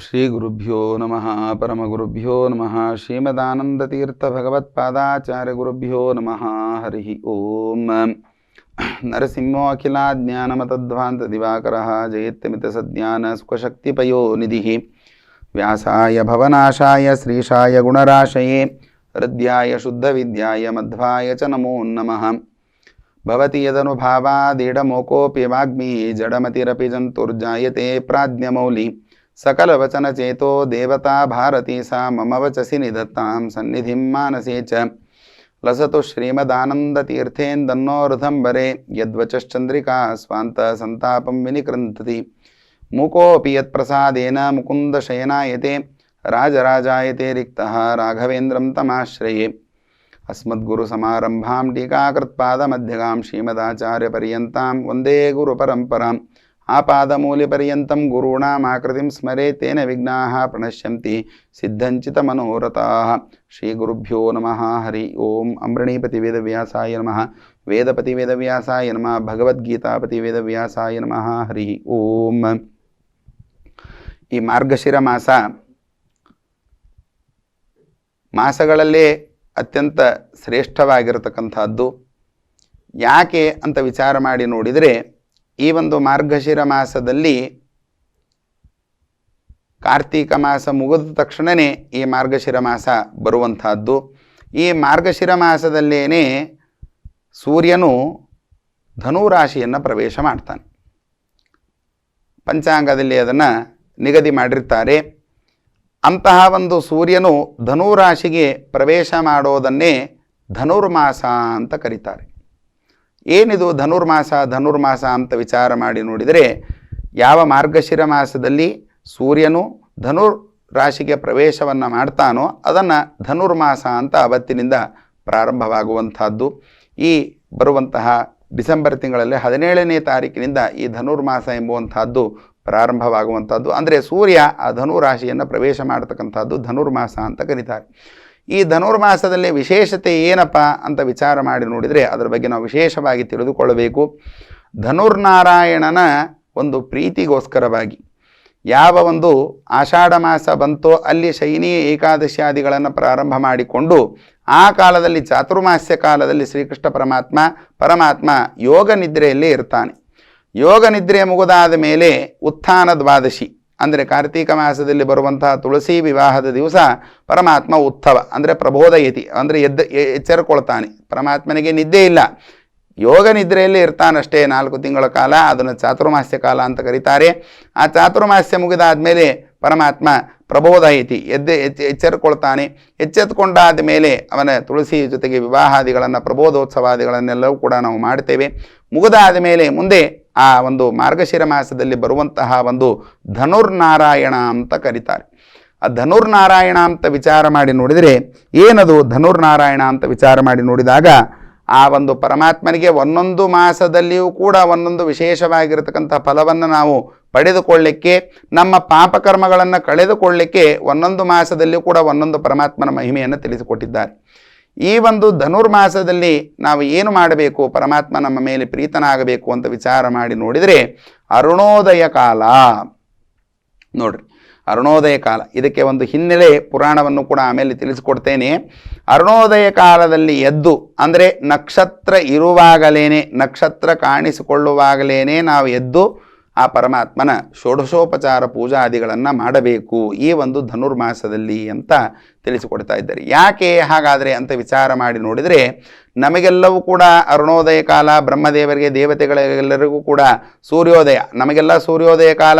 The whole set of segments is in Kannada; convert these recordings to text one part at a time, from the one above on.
ಶ್ರೀ ಗುರುಭ್ಯೋ ನಮಃ ಪರಮಗುರುಭ್ಯೋ ನಮಃ ಶ್ರೀಮದಾನಂದತೀರ್ಥ ಭಗವತ್ಪಾದಾಚಾರ್ಯ ಗುರುಭ್ಯೋ ನಮಃ ಹರಿ ಓಂ ನರಸಿಂಹೋ ಅಖಿಲಾಜ್ಞಾನಮತಧ್ವಾಂತ ದಿವಾಕರಃ ಜಯತ್ಯಮಿತ ಸಜ್ಞಾನ ಸುಖಶಕ್ತಿಪಯೋ ನಿಧಿಃ ವ್ಯಾಸಾಯ ಭವನಾಶಾಯ ಶ್ರೀಶಾಯ ಗುಣರಾಶಯೇ ಹೃದ್ಯಾಯ ಶುದ್ಧವಿದ್ಯಾಯ ಮಧ್ವಾಯ ಚ ನಮೋ ನಮಃ ಭವತಿ ಯದನುಭಾವಾದೀಢಮೋಕೋಪಿ ವಾಗ್ಮಿ ಜಡಮತಿರಪಿ ಜಂತುರ್ಜಾಯತೆ ಪ್ರಾಜ್ಞಮೌಲಿ सकलवचनचेतो देवता भारती सा मम वचसि निधत्तां सन्निधिं मानसे च लसतु श्रीमदानन्दतीर्थेन्दन्नो हृदम्बरे यद्वचश्चन्द्रिका स्वान्तसन्तापं विनिकृन्तति मूकोऽपि यत्प्रसादेन मुकुन्दशयनायते राजराजायते रिक्तः राघवेन्द्रं तमाश्रये अस्मद्गुरुसमारम्भां टीकाकृत्पादमध्यगां श्रीमदाचार्यपर्यन्तां वन्दे गुरुपरम्पराम् आपादमूल्यपर्यन्तं गुरूणामाकृतिं स्मरे तेन विघ्नाः प्रणश्यन्ति सिद्धञ्चितमनोरथाः श्रीगुरुभ्यो नमः हरि ओं अमृणीपति वेदव्यासाय नमः वेदपति वेदव्यासाय नमः भगवद्गीतापति वेदव्यासाय नमः हरि ओं ಈ ಮಾರ್ಗಶಿರ ಮಾಸಗಳಲ್ಲೇ ಅತ್ಯಂತ ಶ್ರೇಷ್ಠವಾಗಿರತಕ್ಕಂಥದ್ದು. ಯಾಕೆ ಅಂತ ವಿಚಾರ ಮಾಡಿ ನೋಡಿದರೆ, ಈ ಒಂದು ಮಾರ್ಗಶಿರ ಮಾಸದಲ್ಲಿ ಕಾರ್ತೀಕ ಮಾಸ ಮುಗಿದ ತಕ್ಷಣವೇ ಈ ಮಾರ್ಗಶಿರ ಮಾಸ ಬರುವಂತಹದ್ದು. ಈ ಮಾರ್ಗಶಿರ ಮಾಸದಲ್ಲೇನೆ ಸೂರ್ಯನು ಧನುರಾಶಿಯನ್ನು ಪ್ರವೇಶ ಮಾಡ್ತಾನೆ. ಪಂಚಾಂಗದಲ್ಲಿ ಅದನ್ನು ನಿಗದಿ ಮಾಡಿರ್ತಾರೆ. ಅಂತಹ ಒಂದು ಸೂರ್ಯನು ಧನುರಾಶಿಗೆ ಪ್ರವೇಶ ಮಾಡೋದನ್ನೇ ಧನುರ್ಮಾಸ ಅಂತ ಕರೀತಾರೆ. ಏನಿದು ಧನುರ್ಮಾಸ ಅಂತ ವಿಚಾರ ಮಾಡಿ ನೋಡಿದರೆ, ಯಾವ ಮಾರ್ಗಶಿರ ಮಾಸದಲ್ಲಿ ಸೂರ್ಯನು ಧನುರ್ ರಾಶಿಗೆ ಪ್ರವೇಶವನ್ನು ಮಾಡ್ತಾನೋ ಅದನ್ನು ಧನುರ್ಮಾಸ ಅಂತ ಅವತ್ತಿನಿಂದ ಪ್ರಾರಂಭವಾಗುವಂಥದ್ದು. ಈ ಬರುವಂತಹ ಡಿಸೆಂಬರ್ ತಿಂಗಳಲ್ಲಿ 17ನೇ ತಾರೀಕಿನಿಂದ ಈ ಧನುರ್ಮಾಸ ಎಂಬುವಂಥದ್ದು ಪ್ರಾರಂಭವಾಗುವಂಥದ್ದು. ಅಂದರೆ ಸೂರ್ಯ ಆ ಧನುರಾಶಿಯನ್ನು ಪ್ರವೇಶ ಮಾಡತಕ್ಕಂಥದ್ದು ಧನುರ್ಮಾಸ ಅಂತ ಕರೀತಾರೆ. ಈ ಧನುರ್ಮಾಸದಲ್ಲಿ ವಿಶೇಷತೆ ಏನಪ್ಪ ಅಂತ ವಿಚಾರ ಮಾಡಿ ನೋಡಿದರೆ ಅದರ ಬಗ್ಗೆ ನಾವು ವಿಶೇಷವಾಗಿ ತಿಳಿದುಕೊಳ್ಳಬೇಕು. ಧನುರ್ನಾರಾಯಣನ ಒಂದು ಪ್ರೀತಿಗೋಸ್ಕರವಾಗಿ ಯಾವ ಒಂದು ಆಷಾಢ ಮಾಸ ಬಂತೋ ಅಲ್ಲಿ ಶೈನಿ ಏಕಾದಶಿಯಾದಿಗಳನ್ನು ಪ್ರಾರಂಭ ಮಾಡಿಕೊಂಡು ಆ ಕಾಲದಲ್ಲಿ ಚಾತುರ್ಮಾಸ್ಯ ಕಾಲದಲ್ಲಿ ಶ್ರೀಕೃಷ್ಣ ಪರಮಾತ್ಮ ಯೋಗ ನಿದ್ರೆಯಲ್ಲೇ ಇರ್ತಾನೆ. ಯೋಗ ನಿದ್ರೆ ಮುಗಿದಾದ ಮೇಲೆ ಉತ್ಥಾನ ದ್ವಾದಶಿ ಅಂದರೆ ಕಾರ್ತೀಕ ಮಾಸದಲ್ಲಿ ಬರುವಂತಹ ತುಳಸಿ ವಿವಾಹದ ದಿವಸ ಪರಮಾತ್ಮ ಉತ್ಥವ ಅಂದರೆ ಪ್ರಬೋಧಯತಿ ಅಂದರೆ ಎಚ್ಚರಕೊಳ್ತಾನೆ. ಪರಮಾತ್ಮನಿಗೆ ನಿದ್ದೆ ಇಲ್ಲ, ಯೋಗ ನಿದ್ರೆಯಲ್ಲಿ ಇರ್ತಾನಷ್ಟೇ 4 ತಿಂಗಳ ಕಾಲ. ಅದನ್ನು ಚಾತುರ್ಮಾಸ್ಯ ಕಾಲ ಅಂತ ಕರೀತಾರೆ. ಆ ಚಾತುರ್ಮಾಸ್ಯ ಮುಗಿದಾದ ಮೇಲೆ ಪರಮಾತ್ಮ ಪ್ರಬೋಧಯತಿ ಎಚ್ಚರಕೊಳ್ತಾನೆ. ಎಚ್ಚೆತ್ತುಕೊಂಡಾದ ಮೇಲೆ ಅವನ ತುಳಸಿ ಜೊತೆಗೆ ವಿವಾಹಾದಿಗಳನ್ನು ಪ್ರಬೋಧೋತ್ಸವಾದಿಗಳನ್ನೆಲ್ಲವೂ ಕೂಡ ನಾವು ಮಾಡ್ತೇವೆ. ಮುಗಿದಾದ ಮೇಲೆ ಮುಂದೆ ಆ ಒಂದು ಮಾರ್ಗಶಿರ ಮಾಸದಲ್ಲಿ ಬರುವಂತಹ ಒಂದು ಧನುರ್ನಾರಾಯಣ ಅಂತ ಕರೀತಾರೆ. ಆ ಧನುರ್ನಾರಾಯಣ ಅಂತ ವಿಚಾರ ಮಾಡಿ ನೋಡಿದರೆ ಏನದು ಧನುರ್ನಾರಾಯಣ ಅಂತ ವಿಚಾರ ಮಾಡಿ ನೋಡಿದಾಗ, ಆ ಒಂದು ಪರಮಾತ್ಮನಿಗೆ ಒಂದೊಂದು ಮಾಸದಲ್ಲಿಯೂ ಕೂಡ ಒಂದೊಂದು ವಿಶೇಷವಾಗಿರತಕ್ಕಂಥ ಫಲವನ್ನು ನಾವು ಪಡೆದುಕೊಳ್ಳಿಕ್ಕೆ, ನಮ್ಮ ಪಾಪಕರ್ಮಗಳನ್ನು ಕಳೆದುಕೊಳ್ಳಿಕ್ಕೆ ಒಂದೊಂದು ಮಾಸದಲ್ಲಿಯೂ ಕೂಡ ಒಂದೊಂದು ಪರಮಾತ್ಮನ ಮಹಿಮೆಯನ್ನು ತಿಳಿಸಿಕೊಟ್ಟಿದ್ದಾರೆ. ಈ ಒಂದು ಧನುರ್ಮಾಸದಲ್ಲಿ ನಾವು ಏನು ಮಾಡಬೇಕು, ಪರಮಾತ್ಮ ನಮ್ಮ ಮೇಲೆ ಪ್ರೀತನಾಗಬೇಕು ಅಂತ ವಿಚಾರ ಮಾಡಿ ನೋಡಿದರೆ ಅರುಣೋದಯ ಕಾಲ ನೋಡ್ರಿ. ಅರುಣೋದಯ ಕಾಲ ಇದಕ್ಕೆ ಒಂದು ಹಿನ್ನೆಲೆ ಪುರಾಣವನ್ನು ಕೂಡ ಆಮೇಲೆ ತಿಳಿಸಿಕೊಡ್ತೇನೆ. ಅರುಣೋದಯ ಕಾಲದಲ್ಲಿ ಎದ್ದು ಅಂದರೆ ನಕ್ಷತ್ರ ಇರುವಾಗಲೇ, ನಕ್ಷತ್ರ ಕಾಣಿಸಿಕೊಳ್ಳುವಾಗಲೇ ನಾವು ಎದ್ದು ಆ ಪರಮಾತ್ಮನ ಷೋಡಶೋಪಚಾರ ಪೂಜಾದಿಗಳನ್ನು ಮಾಡಬೇಕು ಈ ಒಂದು ಧನುರ್ಮಾಸದಲ್ಲಿ ಅಂತ ತಿಳಿಸಿಕೊಡ್ತಾ ಇದ್ದಾರೆ. ಯಾಕೆ ಹಾಗಾದರೆ ಅಂತ ವಿಚಾರ ಮಾಡಿ ನೋಡಿದರೆ, ನಮಗೆಲ್ಲವೂ ಕೂಡ ಅರುಣೋದಯ ಕಾಲ, ಬ್ರಹ್ಮದೇವರಿಗೆ ದೇವತೆಗಳಿಗೆಲ್ಲರಿಗೂ ಕೂಡ ಸೂರ್ಯೋದಯ, ನಮಗೆಲ್ಲ ಸೂರ್ಯೋದಯ ಕಾಲ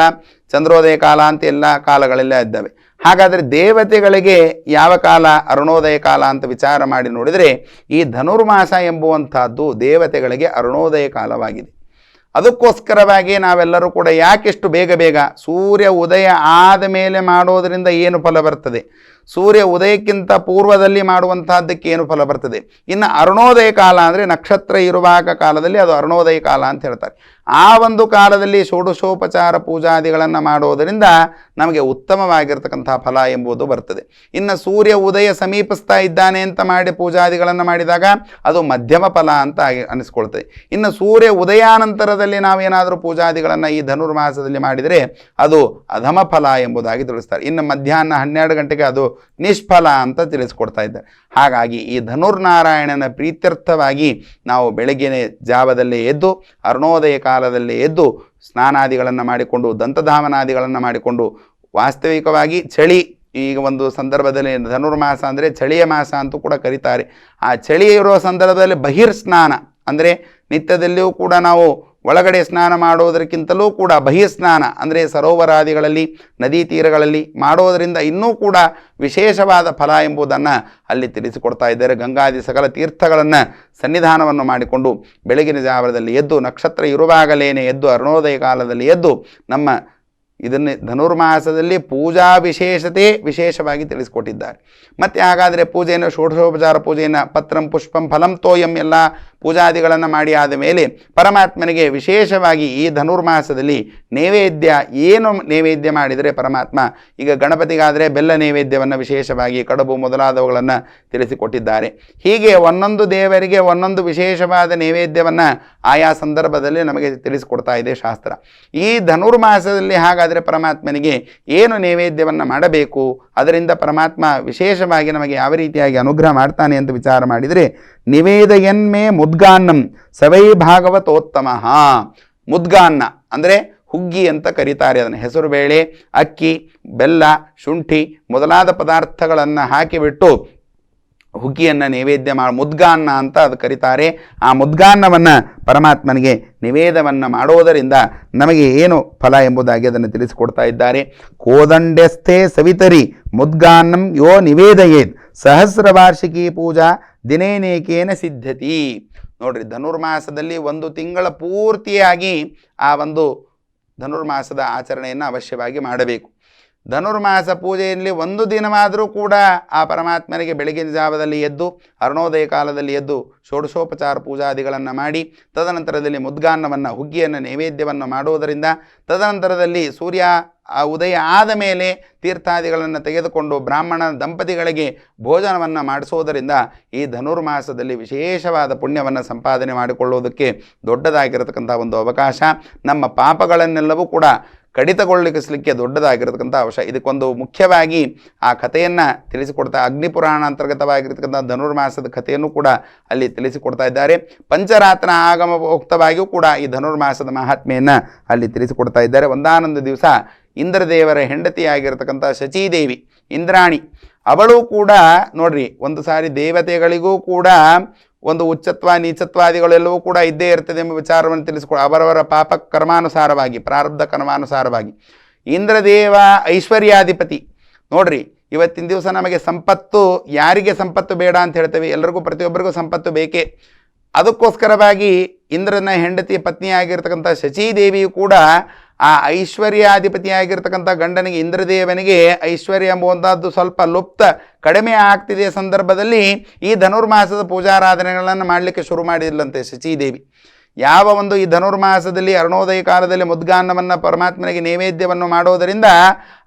ಚಂದ್ರೋದಯ ಕಾಲ ಅಂತ ಎಲ್ಲ ಕಾಲಗಳೆಲ್ಲ ಇದ್ದಾವೆ. ಹಾಗಾದರೆ ದೇವತೆಗಳಿಗೆ ಯಾವ ಕಾಲ ಅರುಣೋದಯ ಕಾಲ ಅಂತ ವಿಚಾರ ಮಾಡಿ ನೋಡಿದರೆ, ಈ ಧನುರ್ಮಾಸ ಎಂಬುವಂಥದ್ದು ದೇವತೆಗಳಿಗೆ ಅರುಣೋದಯ ಕಾಲವಾಗಿದೆ. ಅದಕ್ಕೋಸ್ಕರವಾಗಿ ನಾವೆಲ್ಲರೂ ಕೂಡ ಯಾಕೆಷ್ಟು ಬೇಗ ಸೂರ್ಯ ಉದಯ ಆದ ಮೇಲೆ ಮಾಡೋದರಿಂದ ಏನು ಫಲ ಬರ್ತದೆ, ಸೂರ್ಯ ಉದಯಕ್ಕಿಂತ ಪೂರ್ವದಲ್ಲಿ ಮಾಡುವಂತಹದ್ದಕ್ಕೆ ಏನು ಫಲ ಬರ್ತದೆ. ಇನ್ನು ಅರುಣೋದಯ ಕಾಲ ಅಂದರೆ ನಕ್ಷತ್ರ ಇರುವಾಗ ಕಾಲದಲ್ಲಿ ಅದು ಅರುಣೋದಯ ಕಾಲ ಅಂತ ಹೇಳ್ತಾರೆ. ಆ ಒಂದು ಕಾಲದಲ್ಲಿ ಷೋಡಶೋಪಚಾರ ಪೂಜಾದಿಗಳನ್ನು ಮಾಡೋದರಿಂದ ನಮಗೆ ಉತ್ತಮವಾಗಿರ್ತಕ್ಕಂಥ ಫಲ ಎಂಬುದು ಬರ್ತದೆ. ಇನ್ನು ಸೂರ್ಯ ಉದಯ ಸಮೀಪಿಸ್ತಾ ಇದ್ದಾನೆ ಅಂತ ಮಾಡಿ ಪೂಜಾದಿಗಳನ್ನು ಮಾಡಿದಾಗ ಅದು ಮಧ್ಯಮ ಫಲ ಅಂತ ಅನಿಸ್ಕೊಳ್ತದೆ. ಇನ್ನು ಸೂರ್ಯ ಉದಯಾನಂತರದಲ್ಲಿ ನಾವೇನಾದರೂ ಪೂಜಾದಿಗಳನ್ನು ಈ ಧನುರ್ಮಾಸದಲ್ಲಿ ಮಾಡಿದರೆ ಅದು ಅಧಮ ಫಲ ಎಂಬುದಾಗಿ ತಿಳಿಸ್ತಾರೆ. ಇನ್ನು ಮಧ್ಯಾಹ್ನ 12 ಗಂಟೆಗೆ ಅದು ನಿಷ್ಫಲ ಅಂತ ತಿಳಿಸ್ಕೊಡ್ತಾ ಇದ್ದಾರೆ. ಹಾಗಾಗಿ ಈ ಧನುರ್ನಾರಾಯಣನ ಪ್ರೀತ್ಯರ್ಥವಾಗಿ ನಾವು ಬೆಳಗಿನ ಜಾವದಲ್ಲೇ ಎದ್ದು ಅರುಣೋದಯ ಕಾಲದಲ್ಲಿ ಎದ್ದು ಸ್ನಾನಾದಿಗಳನ್ನು ಮಾಡಿಕೊಂಡು ದಂತಧಾವನಾದಿಗಳನ್ನು ಮಾಡಿಕೊಂಡು, ವಾಸ್ತವಿಕವಾಗಿ ಚಳಿ ಈಗ ಒಂದು ಸಂದರ್ಭದಲ್ಲಿ ಧನುರ್ಮಾಸ ಅಂದರೆ ಚಳಿಯ ಮಾಸ ಅಂತೂ ಕೂಡ ಕರೀತಾರೆ. ಆ ಚಳಿ ಇರುವ ಸಂದರ್ಭದಲ್ಲಿ ಬಹಿರ್ಸ್ನಾನ ಅಂದರೆ ನಿತ್ಯದಲ್ಲಿಯೂ ಕೂಡ ನಾವು ಒಳಗಡೆ ಸ್ನಾನ ಮಾಡೋದಕ್ಕಿಂತಲೂ ಕೂಡ ಬಹಿರ್ಸ್ನಾನ ಅಂದರೆ ಸರೋವರಾದಿಗಳಲ್ಲಿ ನದಿ ತೀರಗಳಲ್ಲಿ ಮಾಡೋದರಿಂದ ಇನ್ನೂ ಕೂಡ ವಿಶೇಷವಾದ ಫಲ ಎಂಬುದನ್ನು ಅಲ್ಲಿ ತಿಳಿಸಿಕೊಡ್ತಾ ಇದ್ದಾರೆ. ಗಂಗಾದಿ ಸಕಲ ತೀರ್ಥಗಳನ್ನು ಸನ್ನಿಧಾನವನ್ನು ಮಾಡಿಕೊಂಡು ಬೆಳಗಿನ ಜಾವದಲ್ಲಿ ಎದ್ದು ನಕ್ಷತ್ರ ಇರುವಾಗಲೇನೆ ಎದ್ದು ಅರುಣೋದಯ ಕಾಲದಲ್ಲಿ ಎದ್ದು ನಮ್ಮ ಇದನ್ನೇ ಧನುರ್ಮಾಸದಲ್ಲಿ ಪೂಜಾ ವಿಶೇಷವಾಗಿ ತಿಳಿಸಿಕೊಟ್ಟಿದ್ದಾರೆ. ಮತ್ತು ಹಾಗಾದರೆ ಪೂಜೆಯನ್ನು ಷೋಡಶೋಪಚಾರ ಪೂಜೆಯನ್ನು ಪತ್ರಂ ಪುಷ್ಪಂ ಫಲಂ ತೋಯಂ ಎಲ್ಲ ಪೂಜಾದಿಗಳನ್ನು ಮಾಡಿ ಆದ ಮೇಲೆ ಪರಮಾತ್ಮನಿಗೆ ವಿಶೇಷವಾಗಿ ಈ ಧನುರ್ಮಾಸದಲ್ಲಿ ನೈವೇದ್ಯ ಏನು ನೈವೇದ್ಯ ಮಾಡಿದರೆ ಪರಮಾತ್ಮ, ಈಗ ಗಣಪತಿಗಾದರೆ ಬೆಲ್ಲ ನೈವೇದ್ಯವನ್ನು ವಿಶೇಷವಾಗಿ ಕಡುಬು ಮೊದಲಾದವುಗಳನ್ನು ತಿಳಿಸಿಕೊಟ್ಟಿದ್ದಾರೆ. ಹೀಗೆ ಒಂದೊಂದು ದೇವರಿಗೆ ಒಂದೊಂದು ವಿಶೇಷವಾದ ನೈವೇದ್ಯವನ್ನು ಆಯಾ ಸಂದರ್ಭದಲ್ಲಿ ನಮಗೆ ತಿಳಿಸಿಕೊಡ್ತಾ ಇದೆ ಶಾಸ್ತ್ರ. ಈ ಧನುರ್ಮಾಸದಲ್ಲಿ ಹಾಗಾದರೆ ಪರಮಾತ್ಮನಿಗೆ ಏನು ನೈವೇದ್ಯವನ್ನು ಮಾಡಬೇಕು, ಅದರಿಂದ ಪರಮಾತ್ಮ ವಿಶೇಷವಾಗಿ ನಮಗೆ ಯಾವ ರೀತಿಯಾಗಿ ಅನುಗ್ರಹ ಮಾಡ್ತಾನೆ ಅಂತ ವಿಚಾರ ಮಾಡಿದರೆ, ನಿವೇದಯನ್ಮೇ ಮುದ್ಗಾನ್ನಂ ಸವೈ ಭಾಗವತೋತ್ತಮ. ಮುದ್ಗಾನ್ನ ಅಂದರೆ ಹುಗ್ಗಿ ಅಂತ ಕರೀತಾರೆ. ಅದನ್ನು ಹೆಸರು ಬೇಳೆ, ಅಕ್ಕಿ, ಬೆಲ್ಲ, ಶುಂಠಿ ಮೊದಲಾದ ಪದಾರ್ಥಗಳನ್ನು ಹಾಕಿಬಿಟ್ಟು ಹುಗ್ಗಿಯನ್ನು ನೈವೇದ್ಯ ಮುದ್ಗಾನ್ನ ಅಂತ ಅದು ಕರೀತಾರೆ. ಆ ಮುದ್ಗಾನ್ನವನ್ನು ಪರಮಾತ್ಮನಿಗೆ ನಿವೇದವನ್ನು ಮಾಡೋದರಿಂದ ನಮಗೆ ಏನು ಫಲ ಎಂಬುದಾಗಿ ಅದನ್ನು ತಿಳಿಸಿಕೊಡ್ತಾ ಇದ್ದಾರೆ. ಕೋದಂಡೆಸ್ಥೆ ಸವಿತರಿ ಮುದ್ಗಾನ್ನಂ ಯೋ ನಿವೇದಯೇತ್ ಸಹಸ್ರವಾರ್ಷಿಕಿ ಪೂಜಾ ದಿನೇನೇಕೇನ ಸಿದ್ಧತಿ. ನೋಡ್ರಿ, ಧನುರ್ಮಾಸದಲ್ಲಿ 1 ತಿಂಗಳ ಪೂರ್ತಿಯಾಗಿ ಆ ಒಂದು ಧನುರ್ಮಾಸದ ಆಚರಣೆಯನ್ನು ಅವಶ್ಯವಾಗಿ ಮಾಡಬೇಕು. ಧನುರ್ಮಾಸ ಪೂಜೆಯಲ್ಲಿ 1 ದಿನವಾದರೂ ಕೂಡ ಆ ಪರಮಾತ್ಮನಿಗೆ ಬೆಳಗಿನ ಜಾವದಲ್ಲಿ ಎದ್ದು ಅರುಣೋದಯ ಕಾಲದಲ್ಲಿ ಎದ್ದು ಷೋಡಶೋಪಚಾರ ಪೂಜಾದಿಗಳನ್ನು ಮಾಡಿ ತದನಂತರದಲ್ಲಿ ಮುದ್ಗಾನ್ನವನ್ನು ಹುಗ್ಗಿಯನ್ನು ನೈವೇದ್ಯವನ್ನು ಮಾಡುವುದರಿಂದ ತದನಂತರದಲ್ಲಿ ಸೂರ್ಯ ಉದಯ ಆದ ಮೇಲೆ ತೀರ್ಥಾದಿಗಳನ್ನು ತೆಗೆದುಕೊಂಡು ಬ್ರಾಹ್ಮಣ ದಂಪತಿಗಳಿಗೆ ಭೋಜನವನ್ನು ಮಾಡಿಸೋದರಿಂದ ಈ ಧನುರ್ಮಾಸದಲ್ಲಿ ವಿಶೇಷವಾದ ಪುಣ್ಯವನ್ನು ಸಂಪಾದನೆ ಮಾಡಿಕೊಳ್ಳುವುದಕ್ಕೆ ದೊಡ್ಡದಾಗಿರತಕ್ಕಂಥ ಒಂದು ಅವಕಾಶ. ನಮ್ಮ ಪಾಪಗಳನ್ನೆಲ್ಲವೂ ಕೂಡ ಕಡಿತಗೊಳಿಸಲಿಕ್ಕೆ ದೊಡ್ಡದಾಗಿರತಕ್ಕಂಥ ಅವಶ್ಯ. ಇದಕ್ಕೊಂದು ಮುಖ್ಯವಾಗಿ ಆ ಕಥೆಯನ್ನು ತಿಳಿಸಿಕೊಡ್ತಾ ಅಗ್ನಿಪುರಾಣ ಅಂತರ್ಗತವಾಗಿರ್ತಕ್ಕಂಥ ಧನುರ್ಮಾಸದ ಕಥೆಯನ್ನು ಕೂಡ ಅಲ್ಲಿ ತಿಳಿಸಿಕೊಡ್ತಾ ಇದ್ದಾರೆ. ಪಂಚರಾತ್ರ ಆಗಮೋಕ್ತವಾಗಿಯೂ ಕೂಡ ಈ ಧನುರ್ಮಾಸದ ಮಹಾತ್ಮೆಯನ್ನು ಅಲ್ಲಿ ತಿಳಿಸಿಕೊಡ್ತಾ ಇದ್ದಾರೆ. ಒಂದಾನೊಂದು ದಿವಸ ಇಂದ್ರದೇವರ ಹೆಂಡತಿಯಾಗಿರ್ತಕ್ಕಂಥ ಶಚೀದೇವಿ ಇಂದ್ರಾಣಿ, ಅವಳು ಕೂಡ ನೋಡ್ರಿ, ಒಂದು ಸಾರಿ ದೇವತೆಗಳಿಗೂ ಕೂಡ ಒಂದು ಉಚ್ಚತ್ವ ನೀಚತ್ವಾದಿಗಳೆಲ್ಲವೂ ಕೂಡ ಇದ್ದೇ ಇರ್ತದೆ ಎಂಬ ವಿಚಾರವನ್ನು ತಿಳಿಸ್ಕೊಡ ಅವರವರ ಪಾಪ ಕರ್ಮಾನುಸಾರವಾಗಿ ಪ್ರಾರಬ್ಧ ಕರ್ಮಾನುಸಾರವಾಗಿ. ಇಂದ್ರದೇವ ಐಶ್ವರ್ಯಾಧಿಪತಿ. ನೋಡ್ರಿ, ಇವತ್ತಿನ ದಿವಸ ನಮಗೆ ಸಂಪತ್ತು, ಯಾರಿಗೆ ಸಂಪತ್ತು ಬೇಡ ಅಂತ ಹೇಳ್ತೇವೆ, ಎಲ್ಲರಿಗೂ ಪ್ರತಿಯೊಬ್ಬರಿಗೂ ಸಂಪತ್ತು ಬೇಕೇ. ಅದಕ್ಕೋಸ್ಕರವಾಗಿ ಇಂದ್ರನ ಹೆಂಡತಿ ಪತ್ನಿಯಾಗಿರ್ತಕ್ಕಂಥ ಶಚೀದೇವಿಯು ಕೂಡ ಆ ಐಶ್ವರ್ಯಾಧಿಪತಿಯಾಗಿರ್ತಕ್ಕಂಥ ಗಂಡನಿಗೆ ಇಂದ್ರದೇವನಿಗೆ ಐಶ್ವರ್ಯ ಎಂಬುವಂಥದ್ದು ಸ್ವಲ್ಪ ಲುಪ್ತ ಕಡಿಮೆ ಆಗ್ತಿದೆ ಸಂದರ್ಭದಲ್ಲಿ ಈ ಧನುರ್ಮಾಸದ ಪೂಜಾರಾಧನೆಗಳನ್ನು ಮಾಡಲಿಕ್ಕೆ ಶುರು ಮಾಡಿಲ್ಲಂತೆ ಶಚೀದೇವಿ. ಯಾವ ಒಂದು ಈ ಧನುರ್ಮಾಸದಲ್ಲಿ ಅರುಣೋದಯ ಕಾಲದಲ್ಲಿ ಮುದ್ಗಾನ್ನವನ್ನು ಪರಮಾತ್ಮನಿಗೆ ನೈವೇದ್ಯವನ್ನು ಮಾಡೋದರಿಂದ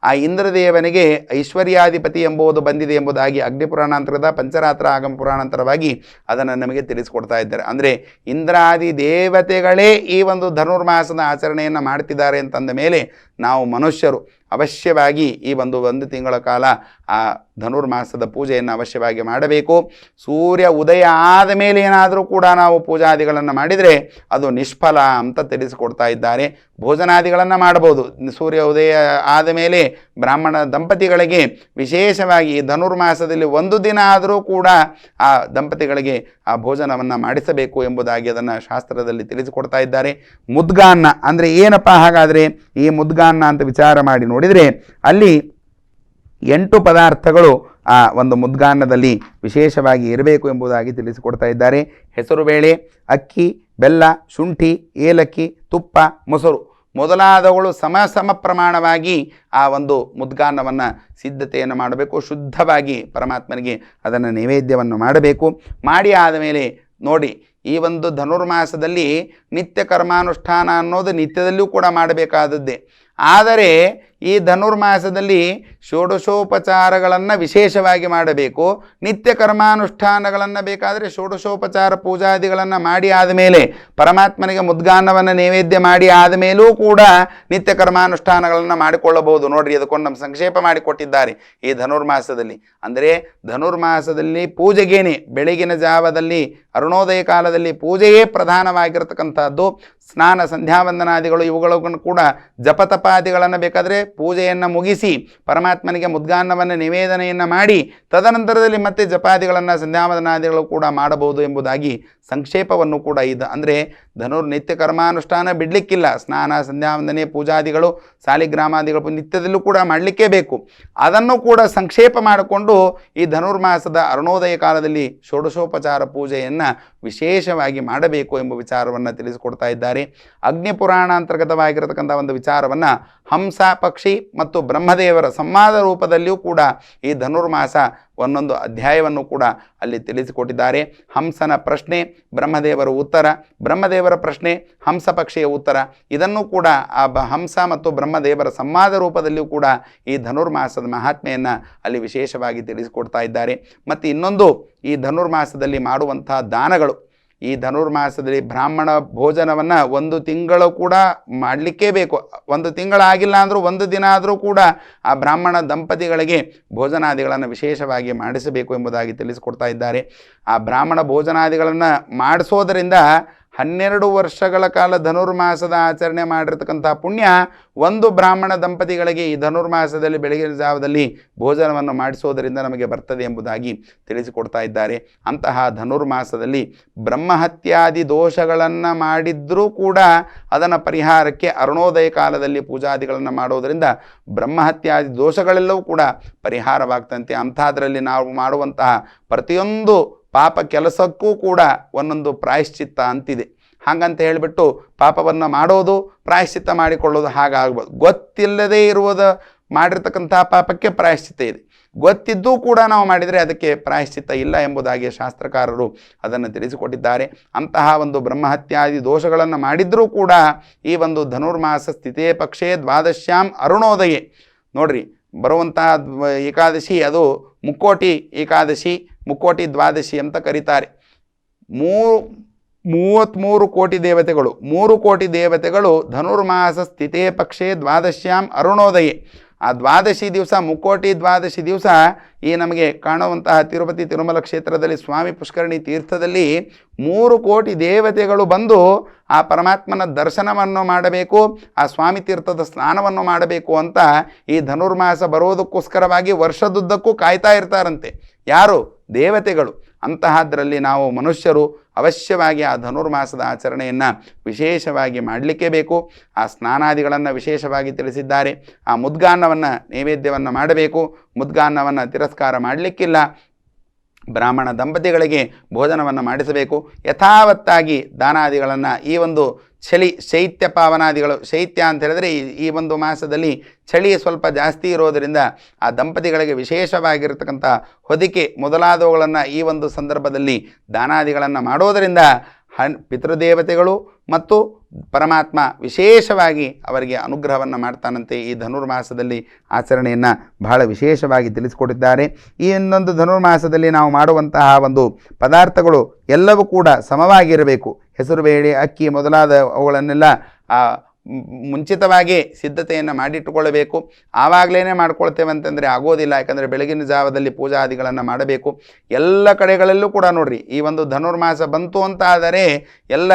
ಆ ಇಂದ್ರದೇವನಿಗೆ ಐಶ್ವರ್ಯಾಧಿಪತಿ ಎಂಬುದು ಬಂದಿದೆ ಎಂಬುದಾಗಿ ಅಗ್ನಿಪುರಾಣಾಂತರದ ಪಂಚರಾತ್ರ ಆಗಮ ಪುರಾಣಾಂತರವಾಗಿ ಅದನ್ನು ನಮಗೆ ತಿಳಿಸ್ಕೊಡ್ತಾ ಇದ್ದಾರೆ. ಅಂದರೆ ಇಂದ್ರಾದಿ ದೇವತೆಗಳೇ ಈ ಒಂದು ಧನುರ್ಮಾಸದ ಆಚರಣೆಯನ್ನು ಮಾಡ್ತಿದ್ದಾರೆ ಅಂತಂದ ಮೇಲೆ ನಾವು ಮನುಷ್ಯರು ಅವಶ್ಯವಾಗಿ ಈ ಒಂದು ತಿಂಗಳ ಕಾಲ ಆ ಧನುರ್ಮಾಸದ ಪೂಜೆಯನ್ನು ಅವಶ್ಯವಾಗಿ ಮಾಡಬೇಕು. ಸೂರ್ಯ ಉದಯ ಆದ ಮೇಲೆ ಏನಾದರೂ ಕೂಡ ನಾವು ಪೂಜಾದಿಗಳನ್ನು ಮಾಡಿದರೆ ಅದು ನಿಷ್ಫಲ ಅಂತ ತಿಳಿಸಿಕೊಡ್ತಾ ಇದ್ದಾರೆ. ಭೋಜನಾದಿಗಳನ್ನು ಮಾಡಬಹುದು. ಸೂರ್ಯ ಉದಯ ಆದ ಮೇಲೆ ಬ್ರಾಹ್ಮಣ ದಂಪತಿಗಳಿಗೆ ವಿಶೇಷವಾಗಿ ಧನುರ್ಮಾಸದಲ್ಲಿ 1 ದಿನ ಆದರೂ ಕೂಡ ಆ ದಂಪತಿಗಳಿಗೆ ಆ ಭೋಜನವನ್ನು ಮಾಡಿಸಬೇಕು ಎಂಬುದಾಗಿ ಅದನ್ನು ಶಾಸ್ತ್ರದಲ್ಲಿ ತಿಳಿಸಿಕೊಡ್ತಾ ಇದ್ದಾರೆ. ಮುದ್ಗಾನ್ನ ಅಂದರೆ ಏನಪ್ಪ ಹಾಗಾದರೆ ಈ ಮುದ್ಗಾನ್ನ ಅಂತ ವಿಚಾರ ಮಾಡಿ ನೋಡಿದರೆ ಅಲ್ಲಿ 8 ಪದಾರ್ಥಗಳು ಆ ಒಂದು ಮುದ್ಗಾನ್ನದಲ್ಲಿ ವಿಶೇಷವಾಗಿ ಇರಬೇಕು ಎಂಬುದಾಗಿ ತಿಳಿಸಿಕೊಡ್ತಾ ಇದ್ದಾರೆ. ಹೆಸರುಬೇಳೆ, ಅಕ್ಕಿ, ಬೆಲ್ಲ, ಶುಂಠಿ, ಏಲಕ್ಕಿ, ತುಪ್ಪ, ಮೊಸರು ಮೊದಲಾದವುಗಳು ಸಮ ಪ್ರಮಾಣವಾಗಿ ಆ ಒಂದು ಮುದ್ಗಾನ್ನವನ್ನು ಸಿದ್ಧತೆಯನ್ನು ಮಾಡಬೇಕು. ಶುದ್ಧವಾಗಿ ಪರಮಾತ್ಮನಿಗೆ ಅದನ್ನು ನೈವೇದ್ಯವನ್ನು ಮಾಡಬೇಕು. ಮಾಡಿ ಆದಮೇಲೆ ನೋಡಿ, ಈ ಒಂದು ಧನುರ್ಮಾಸದಲ್ಲಿ ನಿತ್ಯ ಕರ್ಮಾನುಷ್ಠಾನ ಅನ್ನೋದು ನಿತ್ಯದಲ್ಲೂ ಕೂಡ ಮಾಡಬೇಕಾದದ್ದೇ. ಆದರೆ ಈ ಧನುರ್ಮಾಸದಲ್ಲಿ ಷೋಡಶೋಪಚಾರಗಳನ್ನು ವಿಶೇಷವಾಗಿ ಮಾಡಬೇಕು. ನಿತ್ಯ ಕರ್ಮಾನುಷ್ಠಾನಗಳನ್ನು ಬೇಕಾದರೆ ಷೋಡಶೋಪಚಾರ ಪೂಜಾದಿಗಳನ್ನು ಮಾಡಿ ಆದಮೇಲೆ ಪರಮಾತ್ಮನಿಗೆ ಮುದ್ಗಾನ್ನವನ್ನು ನೈವೇದ್ಯ ಮಾಡಿ ಆದಮೇಲೂ ಕೂಡ ನಿತ್ಯ ಕರ್ಮಾನುಷ್ಠಾನಗಳನ್ನು ಮಾಡಿಕೊಳ್ಳಬಹುದು. ನೋಡ್ರಿ, ಅದಕ್ಕೊಂದು ನಮ್ಮ ಸಂಕ್ಷೇಪ ಮಾಡಿಕೊಟ್ಟಿದ್ದಾರೆ ಈ ಧನುರ್ಮಾಸದಲ್ಲಿ. ಅಂದರೆ ಧನುರ್ಮಾಸದಲ್ಲಿ ಪೂಜೆಗೇನೆ ಬೆಳಗಿನ ಜಾವದಲ್ಲಿ ಅರುಣೋದಯ ಕಾಲದಲ್ಲಿ ಪೂಜೆಯೇ ಪ್ರಧಾನವಾಗಿರತಕ್ಕಂಥದ್ದು. ಸ್ನಾನ ಸಂಧ್ಯಾವಂದನಾದಿಗಳು ಇವುಗಳನ್ನು ಕೂಡ ಜಪತಪಾದಿಗಳನ್ನು ಬೇಕಾದರೆ ಪೂಜೆಯನ್ನು ಮುಗಿಸಿ ಪರಮಾತ್ಮನಿಗೆ ಮುದ್ಗಾನ್ನವನ್ನು ನಿವೇದನೆಯನ್ನು ಮಾಡಿ ತದನಂತರದಲ್ಲಿ ಮತ್ತೆ ಜಪಾದಿಗಳನ್ನು ಸಂಧ್ಯಾವಂದನಾದಿಗಳು ಕೂಡ ಮಾಡಬಹುದು ಎಂಬುದಾಗಿ ಸಂಕ್ಷೇಪವನ್ನು ಕೂಡ ಇದು. ಅಂದರೆ ನಿತ್ಯ ಕರ್ಮಾನುಷ್ಠಾನ ಬಿಡಲಿಕ್ಕಿಲ್ಲ. ಸ್ನಾನ ಸಂಧ್ಯಾವಂದನೆ ಪೂಜಾದಿಗಳು ಸಾಲಿಗ್ರಾಮಾದಿಗಳು ನಿತ್ಯದಲ್ಲೂ ಕೂಡ ಮಾಡಲಿಕ್ಕೇ ಬೇಕು. ಅದನ್ನು ಕೂಡ ಸಂಕ್ಷೇಪ ಮಾಡಿಕೊಂಡು ಈ ಧನುರ್ಮಾಸದ ಅರುಣೋದಯ ಕಾಲದಲ್ಲಿ ಷೋಡಶೋಪಚಾರ ಪೂಜೆಯನ್ನು ವಿಶೇಷವಾಗಿ ಮಾಡಬೇಕು ಎಂಬ ವಿಚಾರವನ್ನು ತಿಳಿಸಿಕೊಡ್ತಾ ಇದ್ದಾರೆ. ಅಗ್ನಿಪುರಾಣ ಅಂತರ್ಗತವಾಗಿರತಕ್ಕಂಥ ಒಂದು ವಿಚಾರವನ್ನು ಹಂಸ ಪಕ್ಷಿ ಮತ್ತು ಬ್ರಹ್ಮದೇವರ ಸಂವಾದ ರೂಪದಲ್ಲಿಯೂ ಕೂಡ ಈ ಧನುರ್ಮಾಸ ಒಂದೊಂದು ಅಧ್ಯಾಯವನ್ನು ಕೂಡ ಅಲ್ಲಿ ತಿಳಿಸಿಕೊಟ್ಟಿದ್ದಾರೆ. ಹಂಸನ ಪ್ರಶ್ನೆ, ಬ್ರಹ್ಮದೇವರ ಉತ್ತರ, ಬ್ರಹ್ಮದೇವರ ಪ್ರಶ್ನೆ, ಹಂಸ ಪಕ್ಷಿಯ ಉತ್ತರ, ಇದನ್ನು ಕೂಡ ಆ ಹಂಸ ಮತ್ತು ಬ್ರಹ್ಮದೇವರ ಸಂವಾದ ರೂಪದಲ್ಲಿಯೂ ಕೂಡ ಈ ಧನುರ್ಮಾಸದ ಮಹಾತ್ಮೆಯನ್ನು ಅಲ್ಲಿ ವಿಶೇಷವಾಗಿ ತಿಳಿಸಿಕೊಡ್ತಾ ಇದ್ದಾರೆ. ಮತ್ತು ಇನ್ನೊಂದು, ಈ ಧನುರ್ಮಾಸದಲ್ಲಿ ಮಾಡುವಂತಹ ದಾನಗಳು. ಈ ಧನುರ್ಮಾಸದಲ್ಲಿ ಬ್ರಾಹ್ಮಣ ಭೋಜನವನ್ನು 1 ತಿಂಗಳು ಕೂಡ ಮಾಡಲಿಕ್ಕೇ ಬೇಕು. 1 ತಿಂಗಳಾಗಿಲ್ಲ ಅಂದರೂ 1 ದಿನ ಆದರೂ ಕೂಡ ಆ ಬ್ರಾಹ್ಮಣ ದಂಪತಿಗಳಿಗೆ ಭೋಜನಾದಿಗಳನ್ನು ವಿಶೇಷವಾಗಿ ಮಾಡಿಸಬೇಕು ಎಂಬುದಾಗಿ ತಿಳಿಸಿಕೊಡ್ತಾ ಇದ್ದಾರೆ. ಆ ಬ್ರಾಹ್ಮಣ ಭೋಜನಾದಿಗಳನ್ನು ಮಾಡಿಸೋದರಿಂದ 12 ವರ್ಷಗಳ ಕಾಲ ಧನುರ್ಮಾಸದ ಆಚರಣೆ ಮಾಡಿರ್ತಕ್ಕಂಥ ಪುಣ್ಯ ಒಂದು ಬ್ರಾಹ್ಮಣ ದಂಪತಿಗಳಿಗೆ ಈ ಧನುರ್ಮಾಸದಲ್ಲಿ ಬೆಳಗಿನ ಜಾವದಲ್ಲಿ ಭೋಜನವನ್ನು ಮಾಡಿಸೋದರಿಂದ ನಮಗೆ ಬರ್ತದೆ ಎಂಬುದಾಗಿ ತಿಳಿಸಿಕೊಡ್ತಾ ಇದ್ದಾರೆ. ಅಂತಹ ಧನುರ್ಮಾಸದಲ್ಲಿ ಬ್ರಹ್ಮಹತ್ಯಾದಿ ದೋಷಗಳನ್ನು ಮಾಡಿದ್ರೂ ಕೂಡ ಅದನ್ನು ಪರಿಹಾರಕ್ಕೆ ಅರುಣೋದಯ ಕಾಲದಲ್ಲಿ ಪೂಜಾದಿಗಳನ್ನು ಮಾಡೋದರಿಂದ ಬ್ರಹ್ಮಹತ್ಯಾದಿ ದೋಷಗಳೆಲ್ಲವೂ ಕೂಡ ಪರಿಹಾರವಾಗ್ತಂತೆ. ಅಂಥದ್ರಲ್ಲಿ ನಾವು ಮಾಡುವಂತಹ ಪ್ರತಿಯೊಂದು ಪಾಪ ಕೆಲಸಕ್ಕೂ ಕೂಡ ಒಂದೊಂದು ಪ್ರಾಯಶ್ಚಿತ್ತ ಅಂತಿದೆ. ಹಾಗಂತ ಹೇಳಿಬಿಟ್ಟು ಪಾಪವನ್ನು ಮಾಡೋದು ಪ್ರಾಯಶ್ಚಿತ್ತ ಮಾಡಿಕೊಳ್ಳೋದು ಹಾಗಾಗ್ಬೋದು. ಗೊತ್ತಿಲ್ಲದೇ ಇರುವುದು ಮಾಡಿರ್ತಕ್ಕಂಥ ಪಾಪಕ್ಕೆ ಪ್ರಾಯಶ್ಚಿತ್ತ ಇದೆ. ಗೊತ್ತಿದ್ದೂ ಕೂಡ ನಾವು ಮಾಡಿದರೆ ಅದಕ್ಕೆ ಪ್ರಾಯಶ್ಚಿತ್ತ ಇಲ್ಲ ಎಂಬುದಾಗಿ ಶಾಸ್ತ್ರಕಾರರು ಅದನ್ನು ತಿಳಿಸಿಕೊಟ್ಟಿದ್ದಾರೆ. ಅಂತಹ ಒಂದು ಬ್ರಹ್ಮಹತ್ಯಾದಿ ದೋಷಗಳನ್ನು ಮಾಡಿದ್ರೂ ಕೂಡ ಈ ಒಂದು ಧನುರ್ಮಾಸ ಸ್ಥಿತೇ ಪಕ್ಷೇ ದ್ವಾದಶ್ಯಾಂ ಅರುಣೋದಯೇ, ನೋಡ್ರಿ ಬರುವಂತಹ ಏಕಾದಶಿ ಅದು ಮುಕ್ಕೋಟಿ ಏಕಾದಶಿ, ಮುಕ್ಕೋಟಿ ದ್ವಾದಶಿ ಅಂತ ಕರೀತಾರೆ. 33 ಕೋಟಿ ದೇವತೆಗಳು, 3 ಕೋಟಿ ದೇವತೆಗಳು ಧನುರ್ಮಾಸ ಸ್ಥಿತೇ ಪಕ್ಷೇ ದ್ವಾದಶ್ಯಾಂ ಅರುಣೋದಯೇ. ಆ ದ್ವಾದಶಿ ದಿವಸ, ಮುಕ್ಕೋಟಿ ದ್ವಾದಶಿ ದಿವಸ ಈ ನಮಗೆ ಕಾಣುವಂತಹ ತಿರುಪತಿ ತಿರುಮಲ ಕ್ಷೇತ್ರದಲ್ಲಿ ಸ್ವಾಮಿ ಪುಷ್ಕರಣಿ ತೀರ್ಥದಲ್ಲಿ 3 ಕೋಟಿ ದೇವತೆಗಳು ಬಂದು ಆ ಪರಮಾತ್ಮನ ದರ್ಶನವನ್ನು ಮಾಡಬೇಕು, ಆ ಸ್ವಾಮಿ ತೀರ್ಥದ ಸ್ನಾನವನ್ನು ಮಾಡಬೇಕು ಅಂತ ಈ ಧನುರ್ಮಾಸ ಬರೋದಕ್ಕೋಸ್ಕರವಾಗಿ ವರ್ಷದುದ್ದಕ್ಕೂ ಕಾಯ್ತಾ ಇರ್ತಾರಂತೆ. ಯಾರು? ದೇವತೆಗಳು. ಅಂತಹದ್ರಲ್ಲಿ ನಾವು ಮನುಷ್ಯರು ಅವಶ್ಯವಾಗಿ ಆ ಧನುರ್ಮಾಸದ ಆಚರಣೆಯನ್ನು ವಿಶೇಷವಾಗಿ ಮಾಡಲಿಕ್ಕೇ ಬೇಕು. ಆ ಸ್ನಾನಾದಿಗಳನ್ನು ವಿಶೇಷವಾಗಿ ತಿಳಿಸಿದ್ದಾರೆ. ಆ ಮುದ್ಗಾನ್ನವನ್ನು ನೈವೇದ್ಯವನ್ನು ಮಾಡಬೇಕು. ಮುದ್ಗಾನ್ನವನ್ನು ತಿರಸ್ಕಾರ ಮಾಡಲಿಕ್ಕಿಲ್ಲ. ಬ್ರಾಹ್ಮಣ ದಂಪತಿಗಳಿಗೆ ಭೋಜನವನ್ನು ಮಾಡಿಸಬೇಕು. ಯಥಾವತ್ತಾಗಿ ದಾನಾದಿಗಳನ್ನು ಈ ಒಂದು ಶೈತ್ಯ ಪಾವನಾದಿಗಳು, ಶೈತ್ಯ ಅಂತ ಹೇಳಿದರೆ ಈ ಒಂದು ಮಾಸದಲ್ಲಿ ಚಳಿ ಸ್ವಲ್ಪ ಜಾಸ್ತಿ ಇರೋದರಿಂದ ಆ ದಂಪತಿಗಳಿಗೆ ವಿಶೇಷವಾಗಿರತಕ್ಕಂಥ ಹೊದಿಕೆ ಮೊದಲಾದವುಗಳನ್ನು ಈ ಒಂದು ಸಂದರ್ಭದಲ್ಲಿ ದಾನಾದಿಗಳನ್ನು ಮಾಡೋದರಿಂದ ಪಿತೃದೇವತೆಗಳು ಮತ್ತು ಪರಮಾತ್ಮ ವಿಶೇಷವಾಗಿ ಅವರಿಗೆ ಅನುಗ್ರಹವನ್ನು ಮಾಡ್ತಾನಂತೆ. ಈ ಧನುರ್ಮಾಸದಲ್ಲಿ ಆಚರಣೆಯನ್ನು ಬಹಳ ವಿಶೇಷವಾಗಿ ತಿಳಿಸಿಕೊಟ್ಟಿದ್ದಾರೆ. ಈ ಇನ್ನೊಂದು ಧನುರ್ಮಾಸದಲ್ಲಿ ನಾವು ಮಾಡುವಂತಹ ಒಂದು ಪದಾರ್ಥಗಳು ಎಲ್ಲವೂ ಕೂಡ ಸಮವಾಗಿರಬೇಕು. ಹೆಸರುಬೇಳೆ, ಅಕ್ಕಿ ಮೊದಲಾದ ಅವುಗಳನ್ನೆಲ್ಲ ಮುಂಚಿತವಾಗಿ ಸಿದ್ಧತೆಯನ್ನು ಮಾಡಿಟ್ಟುಕೊಳ್ಳಬೇಕು. ಆವಾಗಲೇ ಮಾಡ್ಕೊಳ್ತೇವೆ ಅಂತಂದರೆ ಆಗೋದಿಲ್ಲ. ಯಾಕಂದರೆ ಬೆಳಗಿನ ಜಾವದಲ್ಲಿ ಪೂಜಾದಿಗಳನ್ನು ಮಾಡಬೇಕು. ಎಲ್ಲ ಕಡೆಗಳಲ್ಲೂ ಕೂಡ ನೋಡ್ರಿ, ಈ ಒಂದು ಧನುರ್ಮಾಸ ಬಂತು ಅಂತ ಆದರೆ ಎಲ್ಲ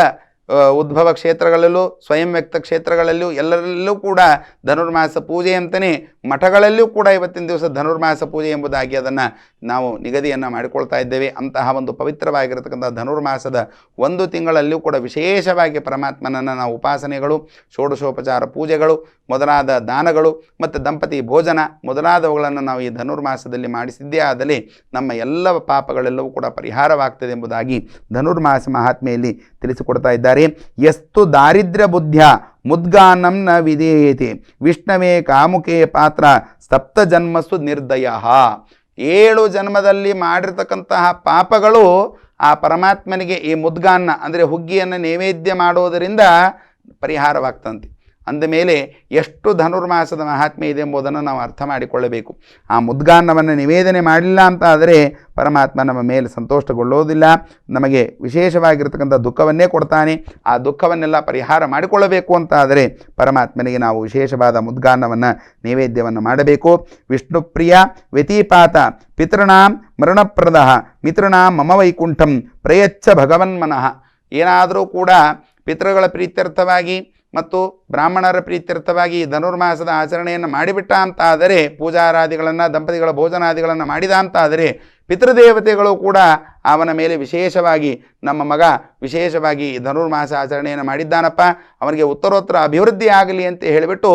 ಉದ್ಭವ ಕ್ಷೇತ್ರಗಳಲ್ಲೂ ಸ್ವಯಂ ವ್ಯಕ್ತ ಕ್ಷೇತ್ರಗಳಲ್ಲೂ ಎಲ್ಲರಲ್ಲೂ ಕೂಡ ಧನುರ್ಮಾಸ ಪೂಜೆ ಅಂತಲೇ ಮಠಗಳಲ್ಲೂ ಕೂಡ ಇವತ್ತಿನ ದಿವಸ ಧನುರ್ಮಾಸ ಪೂಜೆ ಎಂಬುದಾಗಿ ಅದನ್ನು ನಾವು ನಿಗದಿಯನ್ನು ಮಾಡಿಕೊಳ್ತಾ ಇದ್ದೇವೆ. ಅಂತಹ ಒಂದು ಪವಿತ್ರವಾಗಿರತಕ್ಕಂಥ ಧನುರ್ಮಾಸದ 1 ತಿಂಗಳಲ್ಲೂ ಕೂಡ ವಿಶೇಷವಾಗಿ ಪರಮಾತ್ಮನನ್ನು ನಾವು ಉಪಾಸನೆಗಳು, ಷೋಡಶೋಪಚಾರ ಪೂಜೆಗಳು ಮೊದಲಾದ ದಾನಗಳು ಮತ್ತು ದಂಪತಿ ಭೋಜನ ಮೊದಲಾದವುಗಳನ್ನು ನಾವು ಈ ಧನುರ್ಮಾಸದಲ್ಲಿ ಮಾಡಿಸಿದ್ದೇ ಆದಲ್ಲಿ ನಮ್ಮ ಎಲ್ಲ ಪಾಪಗಳೆಲ್ಲವೂ ಕೂಡ ಪರಿಹಾರವಾಗ್ತದೆ ಎಂಬುದಾಗಿ ಧನುರ್ಮಾಸ ಮಹಾತ್ಮೆಯಲ್ಲಿ ತಿಳಿಸಿಕೊಡ್ತಾ ಇದ್ದಾರೆ. ಯಸ್ತು ದಾರಿದ್ರ್ಯ ಬುದ್ಧಿಯ ಮುದ್ಗಾನಂ ನ ವಿಧೇಯತೆ ವಿಷ್ಣವೇ ಕಾಮುಕೆ ಪಾತ್ರ ಸಪ್ತ ಜನ್ಮಸ್ಸು ನಿರ್ದಯ. 7 ಜನ್ಮದಲ್ಲಿ ಮಾಡಿರ್ತಕ್ಕಂತಹ ಪಾಪಗಳು ಆ ಪರಮಾತ್ಮನಿಗೆ ಈ ಮುದ್ಗಾನ್ನ ಅಂದರೆ ಹುಗ್ಗಿಯನ್ನು ನೈವೇದ್ಯ ಮಾಡೋದರಿಂದ ಪರಿಹಾರವಾಗ್ತಂತೆ. ಅಂದಮೇಲೆ ಎಷ್ಟು ಧನುರ್ಮಾಸದ ಮಹಾತ್ಮೆ ಇದೆ ಎಂಬುದನ್ನು ನಾವು ಅರ್ಥ ಮಾಡಿಕೊಳ್ಳಬೇಕು. ಆ ಮುದ್ಗಾನ್ನವನ್ನು ನಿವೇದನೆ ಮಾಡಲಿಲ್ಲ ಅಂತ ಆದರೆ ಪರಮಾತ್ಮ ನಮ್ಮ ಮೇಲೆ ಸಂತೋಷಗೊಳ್ಳೋದಿಲ್ಲ, ನಮಗೆ ವಿಶೇಷವಾಗಿರ್ತಕ್ಕಂಥ ದುಃಖವನ್ನೇ ಕೊಡ್ತಾನೆ. ಆ ದುಃಖವನ್ನೆಲ್ಲ ಪರಿಹಾರ ಮಾಡಿಕೊಳ್ಳಬೇಕು ಅಂತ ಆದರೆ ಪರಮಾತ್ಮನಿಗೆ ನಾವು ವಿಶೇಷವಾದ ಮುದ್ಗಾನ್ನವನ್ನು ನೈವೇದ್ಯವನ್ನು ಮಾಡಬೇಕು. ವಿಷ್ಣುಪ್ರಿಯ ವ್ಯತಿಪಾತ ಪಿತೃಣಾಂ ಮರಣಪ್ರದ ಮಿತೃಣಾಂ ಮಮ ವೈಕುಂಠಂ ಪ್ರಯಚ್ಛ ಭಗವನ್ಮನಃ. ಏನಾದರೂ ಕೂಡ ಪಿತೃಗಳ ಪ್ರೀತ್ಯರ್ಥವಾಗಿ ಮತ್ತು ಬ್ರಾಹ್ಮಣರ ಪ್ರೀತ್ಯರ್ಥವಾಗಿ ಧನುರ್ಮಾಸದ ಆಚರಣೆಯನ್ನು ಮಾಡಿಬಿಟ್ಟ ಅಂತ ಆದರೆ, ಪೂಜಾರಾದಿಗಳನ್ನು ದಂಪತಿಗಳ ಭೋಜನಾದಿಗಳನ್ನು ಮಾಡಿದ ಅಂತ ಆದರೆ ಪಿತೃದೇವತೆಗಳು ಕೂಡ ಅವನ ಮೇಲೆ ವಿಶೇಷವಾಗಿ ನಮ್ಮ ಮಗ ವಿಶೇಷವಾಗಿ ಧನುರ್ಮಾಸ ಆಚರಣೆಯನ್ನು ಮಾಡಿದ್ದಾನಪ್ಪ, ಅವನಿಗೆ ಉತ್ತರೋತ್ತರ ಅಭಿವೃದ್ಧಿ ಆಗಲಿ ಅಂತ ಹೇಳಿಬಿಟ್ಟು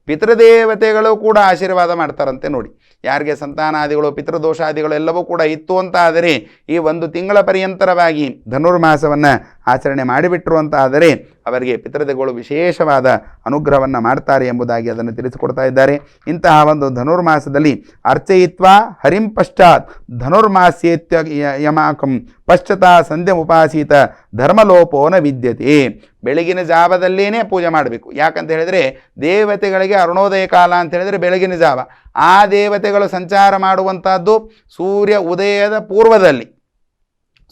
ಪಿತೃದೇವತೆಗಳು ಕೂಡ ಆಶೀರ್ವಾದ ಮಾಡ್ತಾರಂತೆ. ನೋಡಿ, ಯಾರಿಗೆ ಸಂತಾನಾದಿಗಳು ಪಿತೃದೋಷಾದಿಗಳು ಎಲ್ಲವೂ ಕೂಡ ಇತ್ತು ಅಂತ ಆದರೆ ಈ 1 ತಿಂಗಳ ಪರ್ಯಂತರವಾಗಿ ಧನುರ್ಮಾಸವನ್ನು ಆಚರಣೆ ಮಾಡಿಬಿಟ್ರು ಅಂತ ಆದರೆ ಅವರಿಗೆ ಪಿತೃದೇವತೆಗಳು ವಿಶೇಷವಾದ ಅನುಗ್ರಹವನ್ನು ಮಾಡ್ತಾರೆ ಎಂಬುದಾಗಿ ಅದನ್ನು ತಿಳಿಸಿಕೊಡ್ತಾ ಇದ್ದಾರೆ. ಇಂತಹ ಒಂದು ಧನುರ್ಮಾಸದಲ್ಲಿ ಅರ್ಚಯಿತ್ವ ಹರಿಂ ಪಶ್ಚಾತ್ ಧನುರ್ಮಾಸ್ಯೇತ್ಯ ಯಮಾಕಂ ಪಶ್ಚಾತ ಸಂಧ್ಯಾ ಉಪಾಸೀತ ಧರ್ಮಲೋಪೋನ ವಿದ್ಯತೆ. ಬೆಳಗಿನ ಜಾವದಲ್ಲೇನೇ ಪೂಜೆ ಮಾಡಬೇಕು. ಯಾಕಂತ ಹೇಳಿದರೆ ದೇವತೆಗಳಿಗೆ ಅರುಣೋದಯ ಕಾಲ ಅಂತ ಹೇಳಿದರೆ ಬೆಳಗಿನ ಜಾವ. ಆ ದೇವತೆಗಳು ಸಂಚಾರ ಮಾಡುವಂಥದ್ದು ಸೂರ್ಯ ಉದಯದ ಪೂರ್ವದಲ್ಲಿ.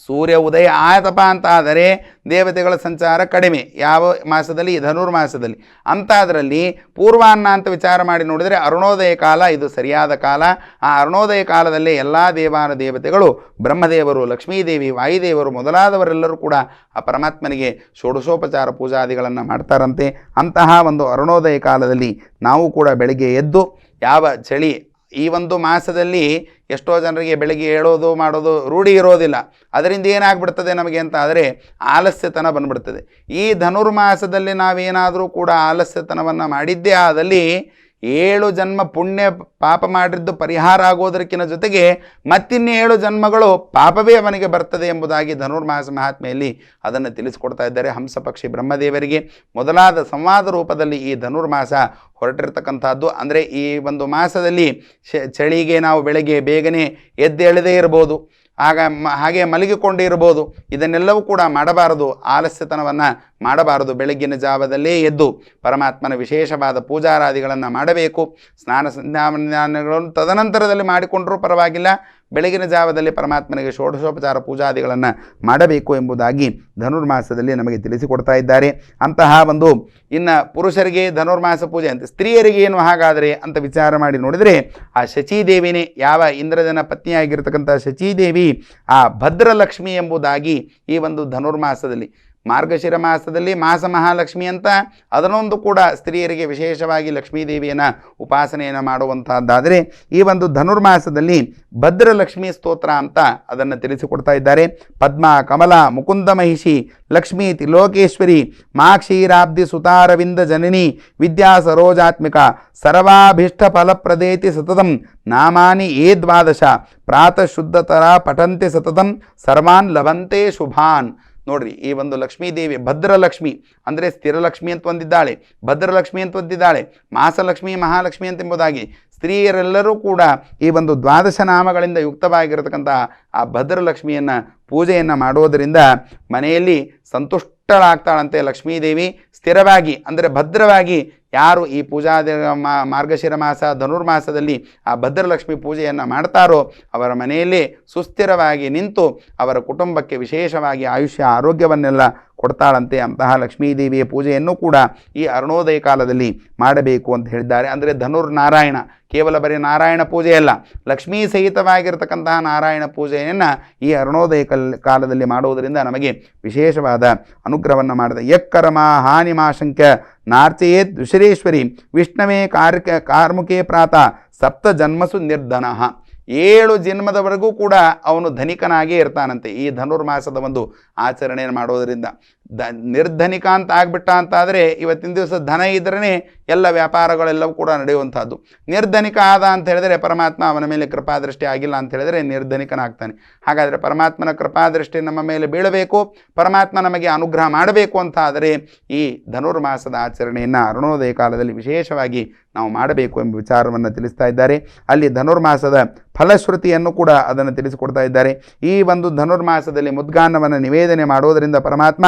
ಸೂರ್ಯ ಉದಯ ಆತಪ ಅಂತ ಆದರೆ ದೇವತೆಗಳ ಸಂಚಾರ ಕಡಿಮೆ. ಯಾವ ಮಾಸದಲ್ಲಿ? ಧನುರ್ಮಾಸದಲ್ಲಿ. ಅಂಥದ್ರಲ್ಲಿ ಪೂರ್ವಾನ್ನ ಅಂತ ವಿಚಾರ ಮಾಡಿ ನೋಡಿದರೆ ಅರುಣೋದಯ ಕಾಲ ಇದು ಸರಿಯಾದ ಕಾಲ. ಆ ಅರುಣೋದಯ ಕಾಲದಲ್ಲೇ ಎಲ್ಲ ದೇವಾನ ದೇವತೆಗಳು, ಬ್ರಹ್ಮದೇವರು, ಲಕ್ಷ್ಮೀದೇವಿ, ವಾಯುದೇವರು ಮೊದಲಾದವರೆಲ್ಲರೂ ಕೂಡ ಆ ಪರಮಾತ್ಮನಿಗೆ ಷೋಡಶೋಪಚಾರ ಪೂಜಾದಿಗಳನ್ನು ಮಾಡ್ತಾರಂತೆ. ಅಂತಹ ಒಂದು ಅರುಣೋದಯ ಕಾಲದಲ್ಲಿ ನಾವು ಕೂಡ ಬೆಳಗ್ಗೆ ಎದ್ದು, ಯಾವ ಚಳಿ ಈ ಒಂದು ಮಾಸದಲ್ಲಿ ಎಷ್ಟೋ ಜನರಿಗೆ ಬೆಳಗ್ಗೆ ಹೇಳೋದು ಮಾಡೋದು ರೂಢಿ ಇರೋದಿಲ್ಲ. ಅದರಿಂದ ಏನಾಗ್ಬಿಡ್ತದೆ ನಮಗೆ ಅಂತ ಆದರೆ ಆಲಸ್ಯತನ ಬಂದ್ಬಿಡ್ತದೆ. ಈ ಧನುರ್ಮಾಸದಲ್ಲಿ ನಾವೇನಾದರೂ ಕೂಡ ಆಲಸ್ಯತನವನ್ನು ಮಾಡಿದ್ದೇ ಆದಲ್ಲಿ 7 ಜನ್ಮ ಪುಣ್ಯ ಪಾಪ ಮಾಡಿದ್ದು ಪರಿಹಾರ ಆಗೋದಕ್ಕಿಂತ ಜೊತೆಗೆ ಮತ್ತಿನ್ನು 7 ಜನ್ಮಗಳು ಪಾಪವೇ ಅವನಿಗೆ ಬರ್ತದೆ ಎಂಬುದಾಗಿ ಧನುರ್ಮಾಸ ಮಹಾತ್ಮೆಯಲ್ಲಿ ಅದನ್ನು ತಿಳಿಸಿಕೊಡ್ತಾ ಇದ್ದಾರೆ. ಹಂಸಪಕ್ಷಿ ಬ್ರಹ್ಮದೇವರಿಗೆ ಮೊದಲಾದ ಸಂವಾದ ರೂಪದಲ್ಲಿ ಈ ಧನುರ್ಮಾಸ ಹೊರಟಿರ್ತಕ್ಕಂಥದ್ದು. ಅಂದರೆ ಈ ಒಂದು ಮಾಸದಲ್ಲಿ ಚಳಿಗೆ ನಾವು ಬೆಳಗ್ಗೆ ಬೇಗನೆ ಎದ್ದೇಳದೇ ಇರ್ಬೋದು, ಹಾಗೆ ಮಲಗಿಕೊಂಡಿರ್ಬೋದು. ಇದನ್ನೆಲ್ಲವೂ ಕೂಡ ಮಾಡಬಾರದು, ಆಲಸ್ಯತನವನ್ನು ಮಾಡಬಾರದು. ಬೆಳಗ್ಗಿನ ಜಾವದಲ್ಲೇ ಎದ್ದು ಪರಮಾತ್ಮನ ವಿಶೇಷವಾದ ಪೂಜಾರಾದಿಗಳನ್ನು ಮಾಡಬೇಕು. ಸ್ನಾನ ಸಂಧ್ಯಾವಂದನೆಗಳನ್ನು ತದನಂತರದಲ್ಲಿ ಮಾಡಿಕೊಂಡರೂ ಪರವಾಗಿಲ್ಲ, ಬೆಳಗಿನ ಜಾವದಲ್ಲಿ ಪರಮಾತ್ಮನಿಗೆ ಷೋಡಶೋಪಚಾರ ಪೂಜಾದಿಗಳನ್ನು ಮಾಡಬೇಕು ಎಂಬುದಾಗಿ ಧನುರ್ಮಾಸದಲ್ಲಿ ನಮಗೆ ತಿಳಿಸಿಕೊಡ್ತಾ ಇದ್ದಾರೆ. ಅಂತಹ ಒಂದು ಇನ್ನು ಪುರುಷರಿಗೆ ಧನುರ್ಮಾಸ ಪೂಜೆ ಅಂತ, ಸ್ತ್ರೀಯರಿಗೆ ಏನು ಹಾಗಾದರೆ ಅಂತ ವಿಚಾರ ಮಾಡಿ ನೋಡಿದರೆ ಆ ಶಚೀದೇವಿನೇ, ಯಾವ ಇಂದ್ರಜನ ಪತ್ನಿಯಾಗಿರ್ತಕ್ಕಂಥ ಶಚೀದೇವಿ ಆ ಭದ್ರಲಕ್ಷ್ಮಿ ಎಂಬುದಾಗಿ ಈ ಒಂದು ಧನುರ್ಮಾಸದಲ್ಲಿ, ಮಾರ್ಗಶಿರ ಮಾಸದಲ್ಲಿ ಮಾಸ ಮಹಾಲಕ್ಷ್ಮಿ ಅಂತ ಅದನ್ನೊಂದು ಕೂಡ ಸ್ತ್ರೀಯರಿಗೆ ವಿಶೇಷವಾಗಿ ಲಕ್ಷ್ಮೀದೇವಿಯನ್ನು ಉಪಾಸನೆಯನ್ನು ಮಾಡುವಂತಹದ್ದಾದರೆ ಈ ಒಂದು ಧನುರ್ಮಾಸದಲ್ಲಿ ಭದ್ರಲಕ್ಷ್ಮಿ ಸ್ತೋತ್ರ ಅಂತ ಅದನ್ನು ತಿಳಿಸಿಕೊಡ್ತಾ ಇದ್ದಾರೆ. ಪದ್ಮ ಕಮಲ ಮುಕುಂದ ಮಹಿಷಿ ಲಕ್ಷ್ಮೀ ತ್ರಿಲೋಕೇಶ್ವರಿ ಮಾ ಕ್ಷೀರಾಬ್ಧಿ ಸುತಾರವಿಂದ ಜನನಿ ವಿದ್ಯಾ ಸರೋಜಾತ್ಮಿಕ ಸರ್ವಾಭೀಷ್ಟ ಫಲಪ್ರದೇತಿ ಸತತಂ ನಾಮಾನಿ ಏ 12 ಪ್ರಾತಃ ಶುದ್ಧತರ ಪಠಂತೆ ಸತತಂ ಸರ್ವಾನ್ ಲಭಂತೆ ಶುಭಾನ್. ನೋಡ್ರಿ, ಈ ಒಂದು ಲಕ್ಷ್ಮೀದೇವಿ ಭದ್ರಲಕ್ಷ್ಮಿ ಅಂದರೆ ಸ್ಥಿರಲಕ್ಷ್ಮಿ ಅಂತ ಒಂದಿದ್ದಾಳೆ, ಭದ್ರಲಕ್ಷ್ಮಿ ಅಂತ ಒಂದಿದ್ದಾಳೆ, ಮಾಸಲಕ್ಷ್ಮಿ ಮಹಾಲಕ್ಷ್ಮಿ ಅಂತ ಎಂಬುದಾಗಿ ಸ್ತ್ರೀಯರೆಲ್ಲರೂ ಕೂಡ ಈ ಒಂದು 12 ನಾಮಗಳಿಂದ ಯುಕ್ತವಾಗಿರತಕ್ಕಂಥ ಆ ಭದ್ರಲಕ್ಷ್ಮಿಯನ್ನು ಪೂಜೆಯನ್ನು ಮಾಡೋದರಿಂದ ಮನೆಯಲ್ಲಿ ಸಂತುಷ್ಟಳಾಗ್ತಾಳಂತೆ ಲಕ್ಷ್ಮೀದೇವಿ. ಸ್ಥಿರವಾಗಿ ಅಂದರೆ ಭದ್ರವಾಗಿ ಯಾರು ಈ ಪೂಜಾದಿ ಮಾರ್ಗಶಿರ ಮಾಸ ಧನುರ್ಮಾಸದಲ್ಲಿ ಆ ಭದ್ರಲಕ್ಷ್ಮಿ ಪೂಜೆಯನ್ನು ಮಾಡ್ತಾರೋ ಅವರ ಮನೆಯಲ್ಲೇ ಸುಸ್ಥಿರವಾಗಿ ನಿಂತು ಅವರ ಕುಟುಂಬಕ್ಕೆ ವಿಶೇಷವಾಗಿ ಆಯುಷ್ಯ ಆರೋಗ್ಯವನ್ನೆಲ್ಲ ಕೊಡ್ತಾಳಂತೆ. ಅಂತಹ ಲಕ್ಷ್ಮೀದೇವಿಯ ಪೂಜೆಯನ್ನು ಕೂಡ ಈ ಅರುಣೋದಯ ಕಾಲದಲ್ಲಿ ಮಾಡಬೇಕು ಅಂತ ಹೇಳಿದ್ದಾರೆ. ಅಂದರೆ ಧನುರ್ನಾರಾಯಣ ಕೇವಲ ಬರೀ ನಾರಾಯಣ ಪೂಜೆಯಲ್ಲ, ಲಕ್ಷ್ಮೀ ಸಹಿತವಾಗಿರ್ತಕ್ಕಂತಹ ನಾರಾಯಣ ಪೂಜೆಯನ್ನು ಈ ಅರುಣೋದಯ ಕಾಲದಲ್ಲಿ ಮಾಡುವುದರಿಂದ ನಮಗೆ ವಿಶೇಷವಾದ ಅನುಗ್ರಹವನ್ನು ಮಾಡಿದೆ. ಯಕ್ಕರ್ಮ ಹಾನಿಮಾಶಂಕ್ಯ ನಾರ್ಚಯೇತ್ ದುಶರೇಶ್ವರಿ ವಿಷ್ಣವೇ ಕಾರ್ಮುಖೇ ಪ್ರಾತ ಸಪ್ತ ಜನ್ಮಸು ನಿರ್ಧನಃ. 7 ಜನ್ಮದವರೆಗೂ ಕೂಡ ಅವನು ಧನಿಕನಾಗೇ ಇರ್ತಾನಂತೆ ಈ ಧನುರ್ಮಾಸದ ಒಂದು ಆಚರಣೆಯನ್ನು ಮಾಡೋದರಿಂದ. ನಿರ್ಧನಿಕ ಅಂತ ಆಗ್ಬಿಟ್ಟ ಅಂತಾದರೆ ಇವತ್ತಿನ ದಿವಸ ಧನ ಇದ್ರೇ ಎಲ್ಲ ವ್ಯಾಪಾರಗಳೆಲ್ಲವೂ ಕೂಡ ನಡೆಯುವಂಥದ್ದು. ನಿರ್ಧನಿಕ ಆದ ಅಂತ ಹೇಳಿದರೆ ಪರಮಾತ್ಮ ಅವನ ಮೇಲೆ ಕೃಪಾದೃಷ್ಟಿ ಆಗಿಲ್ಲ ಅಂತ ಹೇಳಿದರೆ ನಿರ್ಧನಿಕನಾಗ್ತಾನೆ. ಹಾಗಾದರೆ ಪರಮಾತ್ಮನ ಕೃಪಾದೃಷ್ಟಿ ನಮ್ಮ ಮೇಲೆ ಬೀಳಬೇಕು, ಪರಮಾತ್ಮ ನಮಗೆ ಅನುಗ್ರಹ ಮಾಡಬೇಕು ಅಂತ ಆದರೆ ಈ ಧನುರ್ಮಾಸದ ಆಚರಣೆಯನ್ನು ಅರುಣೋದಯ ಕಾಲದಲ್ಲಿ ವಿಶೇಷವಾಗಿ ನಾವು ಮಾಡಬೇಕು ಎಂಬ ವಿಚಾರವನ್ನು ತಿಳಿಸ್ತಾ ಇದ್ದಾರೆ. ಅಲ್ಲಿ ಧನುರ್ಮಾಸದ ಫಲಶ್ರುತಿಯನ್ನು ಕೂಡ ಅದನ್ನು ತಿಳಿಸಿಕೊಡ್ತಾ ಇದ್ದಾರೆ. ಈ ಒಂದು ಧನುರ್ಮಾಸದಲ್ಲಿ ಮುದ್ಗಾನ್ನವನ್ನು ನಿವೇದನೆ ಮಾಡೋದರಿಂದ ಪರಮಾತ್ಮ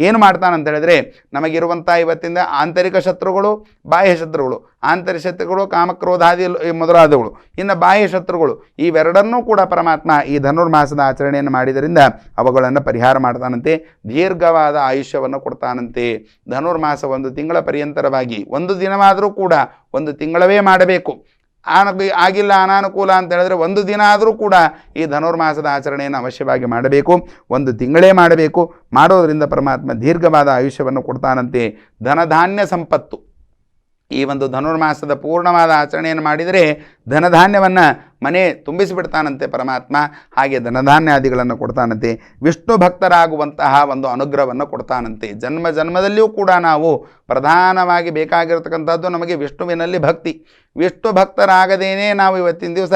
ಏನು ಮಾಡ್ತಾನಂತ ಹೇಳಿದ್ರೆ, ನಮಗಿರುವಂಥ ಇವತ್ತಿಂದ ಆಂತರಿಕ ಶತ್ರುಗಳು, ಬಾಹ್ಯ ಶತ್ರುಗಳು, ಆಂತರಿಕ ಶತ್ರುಗಳು ಕಾಮಕ್ರೋಧಾದಿ ಮೊದಲಾದವುಗಳು, ಇನ್ನು ಬಾಹ್ಯ ಶತ್ರುಗಳು, ಇವೆರಡನ್ನೂ ಕೂಡ ಪರಮಾತ್ಮ ಈ ಧನುರ್ಮಾಸದ ಆಚರಣೆಯನ್ನು ಮಾಡಿದರಿಂದ ಅವುಗಳನ್ನು ಪರಿಹಾರ ಮಾಡ್ತಾನಂತೆ. ದೀರ್ಘವಾದ ಆಯುಷ್ಯವನ್ನು ಕೊಡ್ತಾನಂತೆ. ಧನುರ್ಮಾಸ 1 ತಿಂಗಳ ಪರ್ಯಂತರವಾಗಿ 1 ದಿನವಾದರೂ ಕೂಡ 1 ತಿಂಗಳವೇ ಮಾಡಬೇಕು. ಆಗಿಲ್ಲ ಅನಾನುಕೂಲ ಅಂತ ಹೇಳಿದ್ರೆ 1 ದಿನ ಆದರೂ ಕೂಡ ಈ ಧನುರ್ಮಾಸದ ಆಚರಣೆಯನ್ನು ಅವಶ್ಯವಾಗಿ ಮಾಡಬೇಕು. 1 ತಿಂಗಳೇ ಮಾಡಬೇಕು. ಮಾಡೋದರಿಂದ ಪರಮಾತ್ಮ ದೀರ್ಘವಾದ ಆಯುಷ್ಯವನ್ನು ಕೊಡ್ತಾನಂತೆ. ಧನಧಾನ್ಯ ಸಂಪತ್ತು, ಈ ಒಂದು ಧನುರ್ಮಾಸದ ಪೂರ್ಣವಾದ ಆಚರಣೆಯನ್ನು ಮಾಡಿದರೆ ಧನಧಾನ್ಯವನ್ನು ಮನೆ ತುಂಬಿಸಿಬಿಡ್ತಾನಂತೆ ಪರಮಾತ್ಮ. ಹಾಗೆ ಧನಧಾನ್ಯಾದಿಗಳನ್ನು ಕೊಡ್ತಾನಂತೆ. ವಿಷ್ಣು ಭಕ್ತರಾಗುವಂತಹ ಒಂದು ಅನುಗ್ರಹವನ್ನು ಕೊಡ್ತಾನಂತೆ. ಜನ್ಮ ಜನ್ಮದಲ್ಲಿಯೂ ಕೂಡ ನಾವು ಪ್ರಧಾನವಾಗಿ ಬೇಕಾಗಿರತಕ್ಕಂಥದ್ದು ನಮಗೆ ವಿಷ್ಣುವಿನಲ್ಲಿ ಭಕ್ತಿ. ವಿಷ್ಣು ಭಕ್ತರಾಗದೇನೆ ನಾವು ಇವತ್ತಿನ ದಿವಸ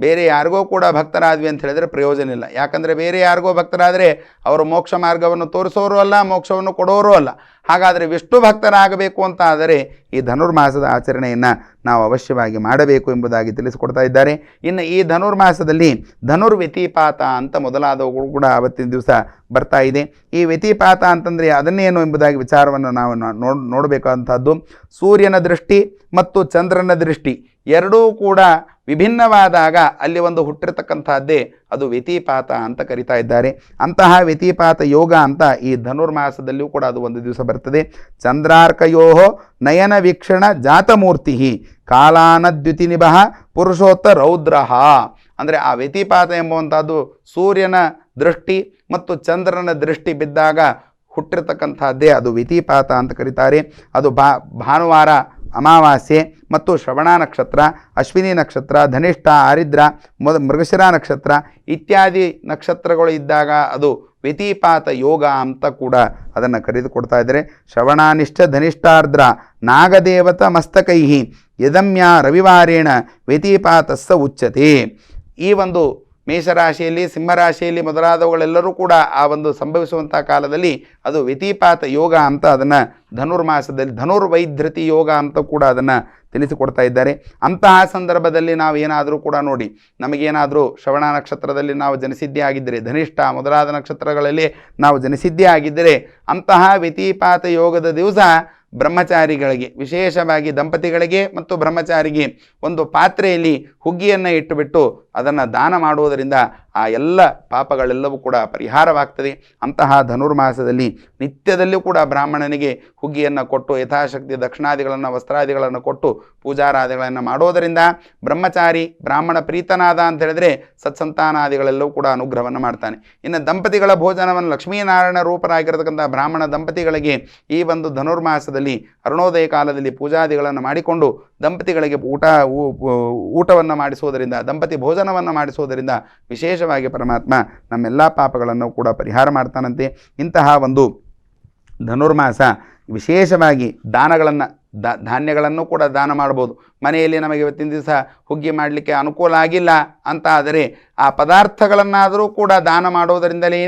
ಬೇರೆ ಯಾರಿಗೋ ಕೂಡ ಭಕ್ತರಾದ್ವಿ ಅಂತ ಹೇಳಿದರೆ ಪ್ರಯೋಜನ ಇಲ್ಲ. ಯಾಕಂದರೆ ಬೇರೆ ಯಾರಿಗೋ ಭಕ್ತರಾದರೆ ಅವರು ಮೋಕ್ಷ ಮಾರ್ಗವನ್ನು ತೋರಿಸೋರು ಅಲ್ಲ, ಮೋಕ್ಷವನ್ನು ಕೊಡೋರು ಅಲ್ಲ. ಹಾಗಾದರೆ ವಿಷ್ಣು ಭಕ್ತರಾಗಬೇಕು ಅಂತ ಆದರೆ ಈ ಧನುರ್ಮಾಸದ ಆಚರಣೆಯನ್ನು ನಾವು ಅವಶ್ಯವಾಗಿ ಮಾಡಬೇಕು ಎಂಬುದಾಗಿ ತಿಳಿಸಿಕೊಡ್ತಾ ಇದ್ದಾರೆ. ಇನ್ನು ಈ ಧನುರ್ಮಾಸದಲ್ಲಿ ಧನುರ್ವ್ಯತಿಪಾತ ಅಂತ ಮೊದಲಾದವುಗಳು ಕೂಡ ಆವತ್ತಿನ ದಿವಸ ಬರ್ತಾ ಇದೆ. ಈ ವ್ಯತಿಪಾತ ಅಂತಂದರೆ ಅದನ್ನೇನು ಎಂಬುದಾಗಿ ವಿಚಾರವನ್ನು ನಾವು ನೋಡಬೇಕಾದಂಥದ್ದು. ಸೂರ್ಯನ ದೃಷ್ಟಿ ಮತ್ತು ಚಂದ್ರನ ದೃಷ್ಟಿ ಎರಡೂ ಕೂಡ ವಿಭಿನ್ನವಾದಾಗ ಅಲ್ಲಿ ಒಂದು ಹುಟ್ಟಿರ್ತಕ್ಕಂಥದ್ದೇ ಅದು ವ್ಯತಿಪಾತ ಅಂತ ಕರಿತಾ ಇದ್ದಾರೆ. ಅಂತಹ ವ್ಯತಿಪಾತ ಯೋಗ ಅಂತ ಈ ಧನುರ್ಮಾಸದಲ್ಲಿಯೂ ಕೂಡ ಅದು ಒಂದು ದಿವಸ ಬರ್ತದೆ. ಚಂದ್ರಾರ್ಕಯೋ ನಯನ ವೀಕ್ಷಣ ಜಾತಮೂರ್ತಿ ಕಾಲಾನದ್ಯುತಿನಿಭ ಪುರುಷೋತ್ತ ರೌದ್ರ. ಅಂದರೆ ಆ ವ್ಯತಿಪಾತ ಎಂಬುವಂಥದ್ದು ಸೂರ್ಯನ ದೃಷ್ಟಿ ಮತ್ತು ಚಂದ್ರನ ದೃಷ್ಟಿ ಬಿದ್ದಾಗ ಹುಟ್ಟಿರ್ತಕ್ಕಂಥದ್ದೇ ಅದು ವ್ಯತಿಪಾತ ಅಂತ ಕರೀತಾರೆ. ಅದು ಭಾನುವಾರ, ಅಮಾವಾಸ್ಯೆ ಮತ್ತು ಶ್ರವಣ ನಕ್ಷತ್ರ, ಅಶ್ವಿನಿ ನಕ್ಷತ್ರ, ಧನಿಷ್ಠ, ಆರಿದ್ರ, ಮೃಗಶಿರ ನಕ್ಷತ್ರ ಇತ್ಯಾದಿ ನಕ್ಷತ್ರಗಳು ಇದ್ದಾಗ ಅದು ವ್ಯತಿಪಾತ ಯೋಗ ಅಂತ ಕೂಡ ಅದನ್ನು ಕರೆದುಕೊಡ್ತಾ ಇದ್ದಾರೆ. ಶ್ರವಣಾನಿಷ್ಠ ಧನಿಷ್ಠಾರ್ದ್ರ ನಾಗದೇವತ ಮಸ್ತಕೈ ಯದಮ್ಯ ರವಿವಾರೇಣ ವ್ಯತಿಪಾತಸ್ಸ ಉಚ್ಯತೆ. ಈ ಒಂದು ಮೇಷರಾಶಿಯಲ್ಲಿ, ಸಿಂಹರಾಶಿಯಲ್ಲಿ ಮೊದಲಾದವುಗಳೆಲ್ಲರೂ ಕೂಡ ಆ ಒಂದು ಸಂಭವಿಸುವಂಥ ಕಾಲದಲ್ಲಿ ಅದು ವ್ಯತಿಪಾತ ಯೋಗ ಅಂತ ಅದನ್ನು ಧನುರ್ಮಾಸದಲ್ಲಿ ಧನುರ್ವೈದ್ಯತಿ ಯೋಗ ಅಂತ ಕೂಡ ಅದನ್ನು ತಿಳಿಸಿಕೊಡ್ತಾ ಇದ್ದಾರೆ. ಅಂತಹ ಸಂದರ್ಭದಲ್ಲಿ ನಾವು ಏನಾದರೂ ಕೂಡ ನೋಡಿ, ನಮಗೇನಾದರೂ ಶ್ರವಣ ನಕ್ಷತ್ರದಲ್ಲಿ ನಾವು ಜನಿಸಿದ್ದೇ ಆಗಿದ್ದರೆ, ಧನಿಷ್ಠ ಮೊದಲಾದ ನಕ್ಷತ್ರಗಳಲ್ಲಿ ನಾವು ಜನಿಸಿದ್ದೇ ಆಗಿದ್ದರೆ ಅಂತಹ ವ್ಯತಿಪಾತ ಯೋಗದ ದಿವಸ ಬ್ರಹ್ಮಚಾರಿಗಳಿಗೆ, ವಿಶೇಷವಾಗಿ ದಂಪತಿಗಳಿಗೆ ಮತ್ತು ಬ್ರಹ್ಮಚಾರಿಗೆ ಒಂದು ಪಾತ್ರೆಯಲ್ಲಿ ಹುಗ್ಗಿಯನ್ನು ಇಟ್ಟುಬಿಟ್ಟು ಅದನ್ನು ದಾನ ಮಾಡುವುದರಿಂದ ಆ ಎಲ್ಲ ಪಾಪಗಳೆಲ್ಲವೂ ಕೂಡ ಪರಿಹಾರವಾಗ್ತದೆ. ಅಂತಹ ಧನುರ್ಮಾಸದಲ್ಲಿ ನಿತ್ಯದಲ್ಲೂ ಕೂಡ ಬ್ರಾಹ್ಮಣನಿಗೆ ಹುಗ್ಗಿಯನ್ನು ಕೊಟ್ಟು ಯಥಾಶಕ್ತಿ ದಕ್ಷಿಣಾದಿಗಳನ್ನು, ವಸ್ತ್ರಾದಿಗಳನ್ನು ಕೊಟ್ಟು ಪೂಜಾರಾದಿಗಳನ್ನು ಮಾಡೋದರಿಂದ ಬ್ರಹ್ಮಚಾರಿ ಬ್ರಾಹ್ಮಣ ಪ್ರೀತನಾದ ಅಂತ ಹೇಳಿದರೆ ಸತ್ಸಂತಾನಾದಿಗಳೆಲ್ಲವೂ ಕೂಡ ಅನುಗ್ರಹವನ್ನು ಮಾಡ್ತಾನೆ. ಇನ್ನು ದಂಪತಿಗಳ ಭೋಜನವನ್ನು ಲಕ್ಷ್ಮೀನಾರಾಯಣ ರೂಪರಾಗಿರತಕ್ಕಂಥ ಬ್ರಾಹ್ಮಣ ದಂಪತಿಗಳಿಗೆ ಈ ಒಂದು ಧನುರ್ಮಾಸದಲ್ಲಿ ಅರುಣೋದಯ ಕಾಲದಲ್ಲಿ ಪೂಜಾದಿಗಳನ್ನು ಮಾಡಿಕೊಂಡು ದಂಪತಿಗಳಿಗೆ ಊಟವನ್ನು ಮಾಡಿಸುವುದರಿಂದ, ದಂಪತಿ ಭೋಜನವನ್ನು ಮಾಡಿಸುವುದರಿಂದ ವಿಶೇಷವಾಗಿ ಪರಮಾತ್ಮ ನಮ್ಮೆಲ್ಲ ಪಾಪಗಳನ್ನು ಕೂಡ ಪರಿಹಾರ ಮಾಡ್ತಾನಂತೆ. ಇಂತಹ ಒಂದು ಧನುರ್ಮಾಸ ವಿಶೇಷವಾಗಿ ದಾನಗಳನ್ನು ಧಾನ್ಯಗಳನ್ನು ಕೂಡ ದಾನ ಮಾಡ್ಬೋದು. ಮನೆಯಲ್ಲಿ ನಮಗೆ ಇವತ್ತಿನ ದಿವಸ ಹುಗ್ಗಿ ಮಾಡಲಿಕ್ಕೆ ಅನುಕೂಲ ಆಗಿಲ್ಲ ಅಂತ ಆದರೆ ಆ ಪದಾರ್ಥಗಳನ್ನಾದರೂ ಕೂಡ ದಾನ ಮಾಡೋದರಿಂದಲೇ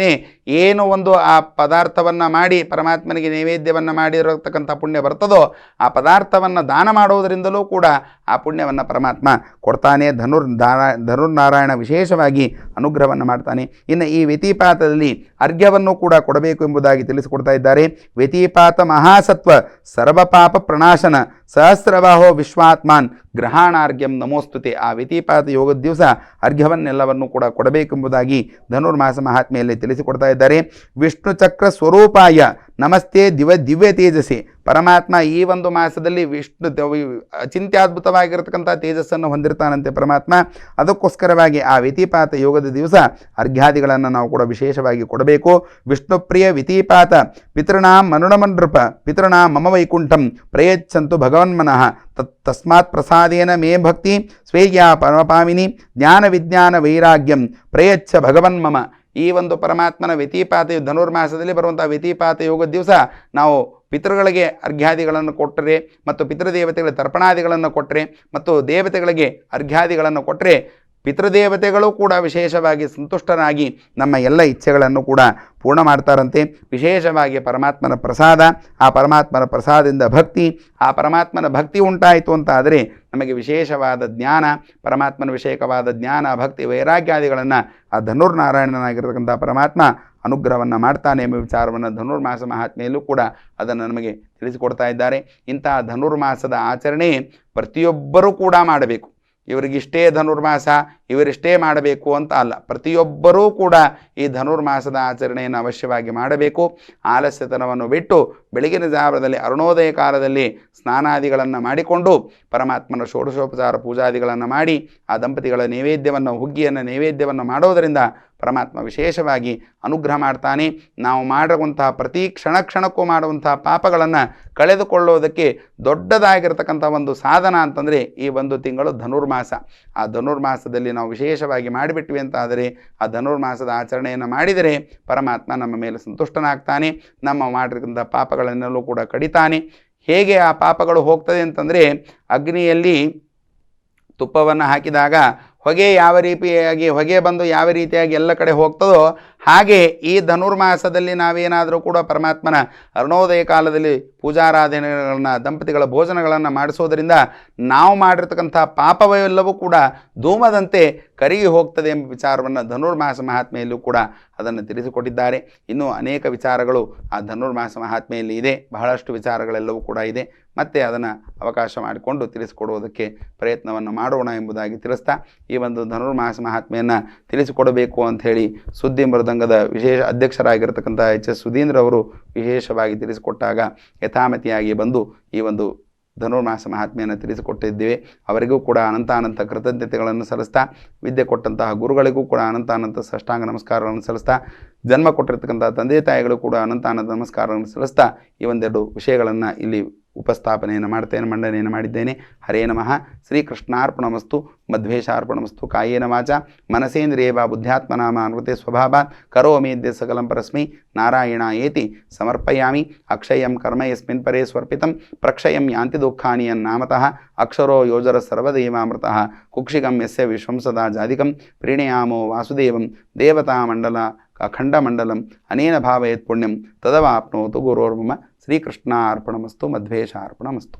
ಏನು ಒಂದು ಆ ಪದಾರ್ಥವನ್ನು ಮಾಡಿ ಪರಮಾತ್ಮನಿಗೆ ನೈವೇದ್ಯವನ್ನು ಮಾಡಿರತಕ್ಕಂಥ ಪುಣ್ಯ ಬರ್ತದೋ ಆ ಪದಾರ್ಥವನ್ನು ದಾನ ಮಾಡೋದರಿಂದಲೂ ಕೂಡ ಆ ಪುಣ್ಯವನ್ನು ಪರಮಾತ್ಮ ಕೊಡ್ತಾನೆ. ಧನುರ್ನಾರಾಯಣ ವಿಶೇಷವಾಗಿ ಅನುಗ್ರಹವನ್ನು ಮಾಡ್ತಾನೆ. ಇನ್ನು ಈ ವ್ಯತಿಪಾತದಲ್ಲಿ ಅರ್ಘ್ಯವನ್ನು ಕೂಡ ಕೊಡಬೇಕು ಎಂಬುದಾಗಿ ತಿಳಿಸಿಕೊಡ್ತಾ ಇದ್ದಾರೆ. ವ್ಯತಿಪಾತ ಮಹಾಸತ್ವ ಸರ್ವಪಾಪ ಪ್ರಣಾಶನ ಸಹಸ್ರವಾಹೋ ವಿಶ್ವಾತ್ಮಾನ್ ಗ್ರಹಣಾರ್ಘ್ಯಂ ನಮೋಸ್ತುತೆ. ಆ ವ್ಯತಿಪಾತ ಯೋಗದ ದಿವಸ ಅರ್ಘ್ಯವನ್ನೆಲ್ಲವನ್ನು ಕೂಡ ಕೊಡಬೇಕೆಂಬುದಾಗಿ ಧನುರ್ಮಾಸ ಮಹಾತ್ಮೆಯಲ್ಲಿ ತಿಳಿಸಿಕೊಡ್ತಾ ಇದ್ದಾರೆ. ವಿಷ್ಣು ಚಕ್ರ ಸ್ವರೂಪಾಯ ನಮಸ್ತೆ ದಿವ್ಯ ತೇಜಸ್ಸೆ. ಪರಮಾತ್ಮ ಈ ಒಂದು ಮಾಸದಲ್ಲಿ ವಿಷ್ಣು ಅಚಿಂತ್ಯದ್ಭುತವಾಗಿರತಕ್ಕಂಥ ತೇಜಸ್ಸನ್ನು ಹೊಂದಿರ್ತಾನಂತೆ ಪರಮಾತ್ಮ. ಅದಕ್ಕೋಸ್ಕರವಾಗಿ ಆ ವ್ಯತಿಪಾತ ಯೋಗದ ದಿವಸ ಅರ್ಘ್ಯಾದಿಗಳನ್ನು ನಾವು ಕೂಡ ವಿಶೇಷವಾಗಿ ಕೊಡಬೇಕು. ವಿಷ್ಣುಪ್ರಿಯ ವ್ಯತಿಪಾತ ಪಿತೃಣಾಂ ಮನುಣಮನೃಪ ಪಿತೃಣಾಂ ಮಮ ವೈಕುಂಠಂ ಪ್ರಯಚ್ಛಂತು ಭಗವನ್ಮನಃ ತಸ್ಮಾತ್ ಪ್ರಸಾದೇನ ಮೇ ಭಕ್ತಿ ಸ್ವೇಯ್ಯ ಪರಮಪಾಮಿನಿ ಜ್ಞಾನ ವಿಜ್ಞಾನ ವೈರಾಗ್ಯಂ ಪ್ರಯಚ್ಛ ಭಗವನ್ಮಮ. ಈ ಒಂದು ಪರಮಾತ್ಮನ ವ್ಯತಿಪಾತ ಧನುರ್ಮಾಸದಲ್ಲಿ ಬರುವಂಥ ವ್ಯತಿಪಾತ ಯೋಗದ ದಿವಸ ನಾವು ಪಿತೃಗಳಿಗೆ ಅರ್ಘ್ಯಾದಿಗಳನ್ನು ಕೊಟ್ಟರೆ ಮತ್ತು ಪಿತೃದೇವತೆಗಳ ತರ್ಪಣಾದಿಗಳನ್ನು ಕೊಟ್ಟರೆ ಮತ್ತು ದೇವತೆಗಳಿಗೆ ಅರ್ಘ್ಯಾದಿಗಳನ್ನು ಕೊಟ್ಟರೆ ಪಿತೃದೇವತೆಗಳು ಕೂಡ ವಿಶೇಷವಾಗಿ ಸಂತುಷ್ಟರಾಗಿ ನಮ್ಮ ಎಲ್ಲ ಇಚ್ಛೆಗಳನ್ನು ಕೂಡ ಪೂರ್ಣ ಮಾಡ್ತಾರಂತೆ. ವಿಶೇಷವಾಗಿ ಪರಮಾತ್ಮನ ಪ್ರಸಾದ, ಆ ಪರಮಾತ್ಮನ ಪ್ರಸಾದದಿಂದ ಭಕ್ತಿ, ಆ ಪರಮಾತ್ಮನ ಭಕ್ತಿ ಉಂಟಾಯಿತು ಅಂತ ಆದರೆ ನಮಗೆ ವಿಶೇಷವಾದ ಜ್ಞಾನ, ಪರಮಾತ್ಮನ ವಿಷಯಕವಾದ ಜ್ಞಾನ, ಭಕ್ತಿ, ವೈರಾಗ್ಯಾದಿಗಳನ್ನು ಆ ಧನುರ್ನಾರಾಯಣನಾಗಿರ್ತಕ್ಕಂಥ ಪರಮಾತ್ಮ ಅನುಗ್ರಹವನ್ನು ಮಾಡ್ತಾನೆ ಎಂಬ ವಿಚಾರವನ್ನು ಧನುರ್ಮಾಸ ಮಹಾತ್ಮೆಯಲ್ಲೂ ಕೂಡ ಅದನ್ನು ನಮಗೆ ತಿಳಿಸಿಕೊಡ್ತಾ ಇದ್ದಾರೆ. ಇಂತಹ ಧನುರ್ಮಾಸದ ಆಚರಣೆ ಪ್ರತಿಯೊಬ್ಬರೂ ಕೂಡ ಮಾಡಬೇಕು. ಇವರಿಗಿಷ್ಟೇ ಧನುರ್ಮಾಸ, ಇವರಿಷ್ಟೇ ಮಾಡಬೇಕು ಅಂತ ಅಲ್ಲ, ಪ್ರತಿಯೊಬ್ಬರೂ ಕೂಡ ಈ ಧನುರ್ಮಾಸದ ಆಚರಣೆಯನ್ನು ಅವಶ್ಯವಾಗಿ ಮಾಡಬೇಕು. ಆಲಸ್ಯತನವನ್ನು ಬಿಟ್ಟು ಬೆಳಗಿನ ಜಾವದಲ್ಲಿ ಅರುಣೋದಯ ಕಾಲದಲ್ಲಿ ಸ್ನಾನಾದಿಗಳನ್ನು ಮಾಡಿಕೊಂಡು ಪರಮಾತ್ಮನ ಷೋಡಶೋಪಚಾರ ಪೂಜಾದಿಗಳನ್ನು ಮಾಡಿ ಆ ದಂಪತಿಗಳ ನೈವೇದ್ಯವನ್ನು, ಹುಗ್ಗಿಯನ್ನು ನೈವೇದ್ಯವನ್ನು ಮಾಡೋದರಿಂದ ಪರಮಾತ್ಮ ವಿಶೇಷವಾಗಿ ಅನುಗ್ರಹ ಮಾಡ್ತಾನೆ. ನಾವು ಮಾಡುವಂತಹ ಪ್ರತಿ ಕ್ಷಣಕ್ಕೂ ಮಾಡುವಂತಹ ಪಾಪಗಳನ್ನು ಕಳೆದುಕೊಳ್ಳೋದಕ್ಕೆ ದೊಡ್ಡದಾಗಿರ್ತಕ್ಕಂಥ ಒಂದು ಸಾಧನ ಅಂತಂದರೆ ಈ ಒಂದು ತಿಂಗಳು ಧನುರ್ಮಾಸ. ಆ ಧನುರ್ಮಾಸದಲ್ಲಿ ನಾವು ವಿಶೇಷವಾಗಿ ಮಾಡಿಬಿಟ್ವಿ ಅಂತ ಆದರೆ ಆ ಧನುರ್ಮಾಸದ ಆಚರಣೆಯನ್ನು ಮಾಡಿದರೆ ಪರಮಾತ್ಮ ನಮ್ಮ ಮೇಲೆ ಸಂತುಷ್ಟನಾಗ್ತಾನೆ, ನಮ್ಮ ಮಾಡಿರ್ತಕ್ಕಂಥ ಪಾಪಗಳನ್ನೆಲ್ಲೂ ಕೂಡ ಕಡಿತಾನೆ. ಹೇಗೆ ಆ ಪಾಪಗಳು ಹೋಗ್ತದೆ ಅಂತಂದರೆ, ಅಗ್ನಿಯಲ್ಲಿ ತುಪ್ಪವನ್ನು ಹಾಕಿದಾಗ ಹೊಗೆ ಯಾವ ರೀತಿಯಾಗಿ ಹೊಗೆ ಬಂದು ಯಾವ ರೀತಿಯಾಗಿ ಎಲ್ಲ ಕಡೆ ಹೋಗ್ತದೋ ಹಾಗೆ ಈ ಧನುರ್ಮಾಸದಲ್ಲಿ ನಾವೇನಾದರೂ ಕೂಡ ಪರಮಾತ್ಮನ ಅರುಣೋದಯ ಕಾಲದಲ್ಲಿ ಪೂಜಾರಾಧನೆಗಳನ್ನು, ದಂಪತಿಗಳ ಭೋಜನಗಳನ್ನು ಮಾಡಿಸೋದರಿಂದ ನಾವು ಮಾಡಿರ್ತಕ್ಕಂಥ ಪಾಪವೆಲ್ಲವೂ ಕೂಡ ಧೂಮದಂತೆ ಕರಗಿ ಹೋಗ್ತದೆ ಎಂಬ ವಿಚಾರವನ್ನು ಧನುರ್ಮಾಸ ಮಹಾತ್ಮೆಯಲ್ಲೂ ಕೂಡ ಅದನ್ನು ತಿಳಿಸಿಕೊಟ್ಟಿದ್ದಾರೆ. ಇನ್ನೂ ಅನೇಕ ವಿಚಾರಗಳು ಆ ಧನುರ್ಮಾಸ ಮಹಾತ್ಮೆಯಲ್ಲಿ ಇದೆ, ಬಹಳಷ್ಟು ವಿಚಾರಗಳೆಲ್ಲವೂ ಕೂಡ ಇದೆ. ಮತ್ತೆ ಅದನ್ನು ಅವಕಾಶ ಮಾಡಿಕೊಂಡು ತಿಳಿಸಿಕೊಡುವುದಕ್ಕೆ ಪ್ರಯತ್ನವನ್ನು ಮಾಡೋಣ ಎಂಬುದಾಗಿ ತಿಳಿಸ್ತಾ ಈ ಒಂದು ಧನುರ್ಮಾಸ ಮಹಾತ್ಮೆಯನ್ನು ತಿಳಿಸಿಕೊಡಬೇಕು ಅಂಥೇಳಿ ಸುದ್ದಿ ಮೃದಂಗದ ವಿಶೇಷ ಅಧ್ಯಕ್ಷರಾಗಿರ್ತಕ್ಕಂಥ ಎಚ್.ಎಸ್. ಸುಧೀಂದ್ರ ಅವರು ವಿಶೇಷವಾಗಿ ತಿಳಿಸಿಕೊಟ್ಟಾಗ ಯಥಾಮತಿಯಾಗಿ ಬಂದು ಈ ಒಂದು ಧನುರ್ಮಾಸ ಮಹಾತ್ಮೆಯನ್ನು ತಿಳಿಸಿಕೊಟ್ಟಿದ್ದೇವೆ. ಅವರಿಗೂ ಕೂಡ ಅನಂತ ಕೃತಜ್ಞತೆಗಳನ್ನು ಸಲ್ಲಿಸ್ತಾ, ವಿದ್ಯೆ ಕೊಟ್ಟಂತಹ ಗುರುಗಳಿಗೂ ಕೂಡ ಅನಂತ ಸಾಷ್ಟಾಂಗ ನಮಸ್ಕಾರಗಳನ್ನು ಸಲ್ಲಿಸ್ತಾ, ಜನ್ಮ ಕೊಟ್ಟಿರ್ತಕ್ಕಂಥ ತಂದೆ ತಾಯಿಗಳು ಕೂಡ ಅನಂತ ನಮಸ್ಕಾರಗಳನ್ನು ಸಲ್ಲಿಸ್ತಾ ಈ ಒಂದೆರಡು ವಿಷಯಗಳನ್ನು ಇಲ್ಲಿ ಉಪಸ್ಥಾಪನೆಯನ್ನು ಮಂಡನೆಯನ್ನು ಮಾಡಿದ್ದೇನೆ. ಹರೇ ನಮಃ. ಶ್ರೀಕೃಷ್ಣಾರ್ಪಣಮಸ್ತು. ಮಧ್ವೇಶಾರ್ಪಣಮಸ್ತು. ಕಾಯೇನ ವಾಚ ಮನಸೇಂದ್ರಿಯೇವ ಬುದ್ಧ್ಯಾತ್ಮನಾಮ ಅನುವೃತೆ ಸ್ವಭಾವಾತ್ ಕರೋಮೀದ್ಯ ಸಕಲಂ ಪರಸ್ಮೈ ನಾರಾಯಣಾಯೇತಿ ಸಮರ್ಪಯಾಮಿ. ಅಕ್ಷಯಂ ಕರ್ಮ ಯಸ್ಮಿನ್ ಪರೇ ಸ್ವರ್ಪಿತಂ ಪ್ರಕ್ಷಯಂ ಯಾಂತಿ ದುಃಖಾನಿ ಯನ್ನಾಮತಃ ಅಕ್ಷರೋ ಯೋಜರ ಸರ್ವದೇವಾಮೃತಃ ಕುಕ್ಷಿಕಂ ಯಸ್ಯ ವಿಶ್ವಂ ಸದಾ ಜಾಧಿಕಂ ಪ್ರೀಣಯಾಮೋ ವಾಸುದೇವಂ ದೇವತಾಮಂಡಲ ಅಖಂಡಮಂಡಲಂ ಅನೇನ ಭಾವಯತ್ ಪುಣ್ಯಂ ತದವಾಪ್ನೋತು ಗುರೋರ್ಮಮ. ಶ್ರೀಕೃಷ್ಣಾರ್ಪಣಮಸ್ತು. ಮಧ್ವೇಶಾರ್ಪಣಮಸ್ತು.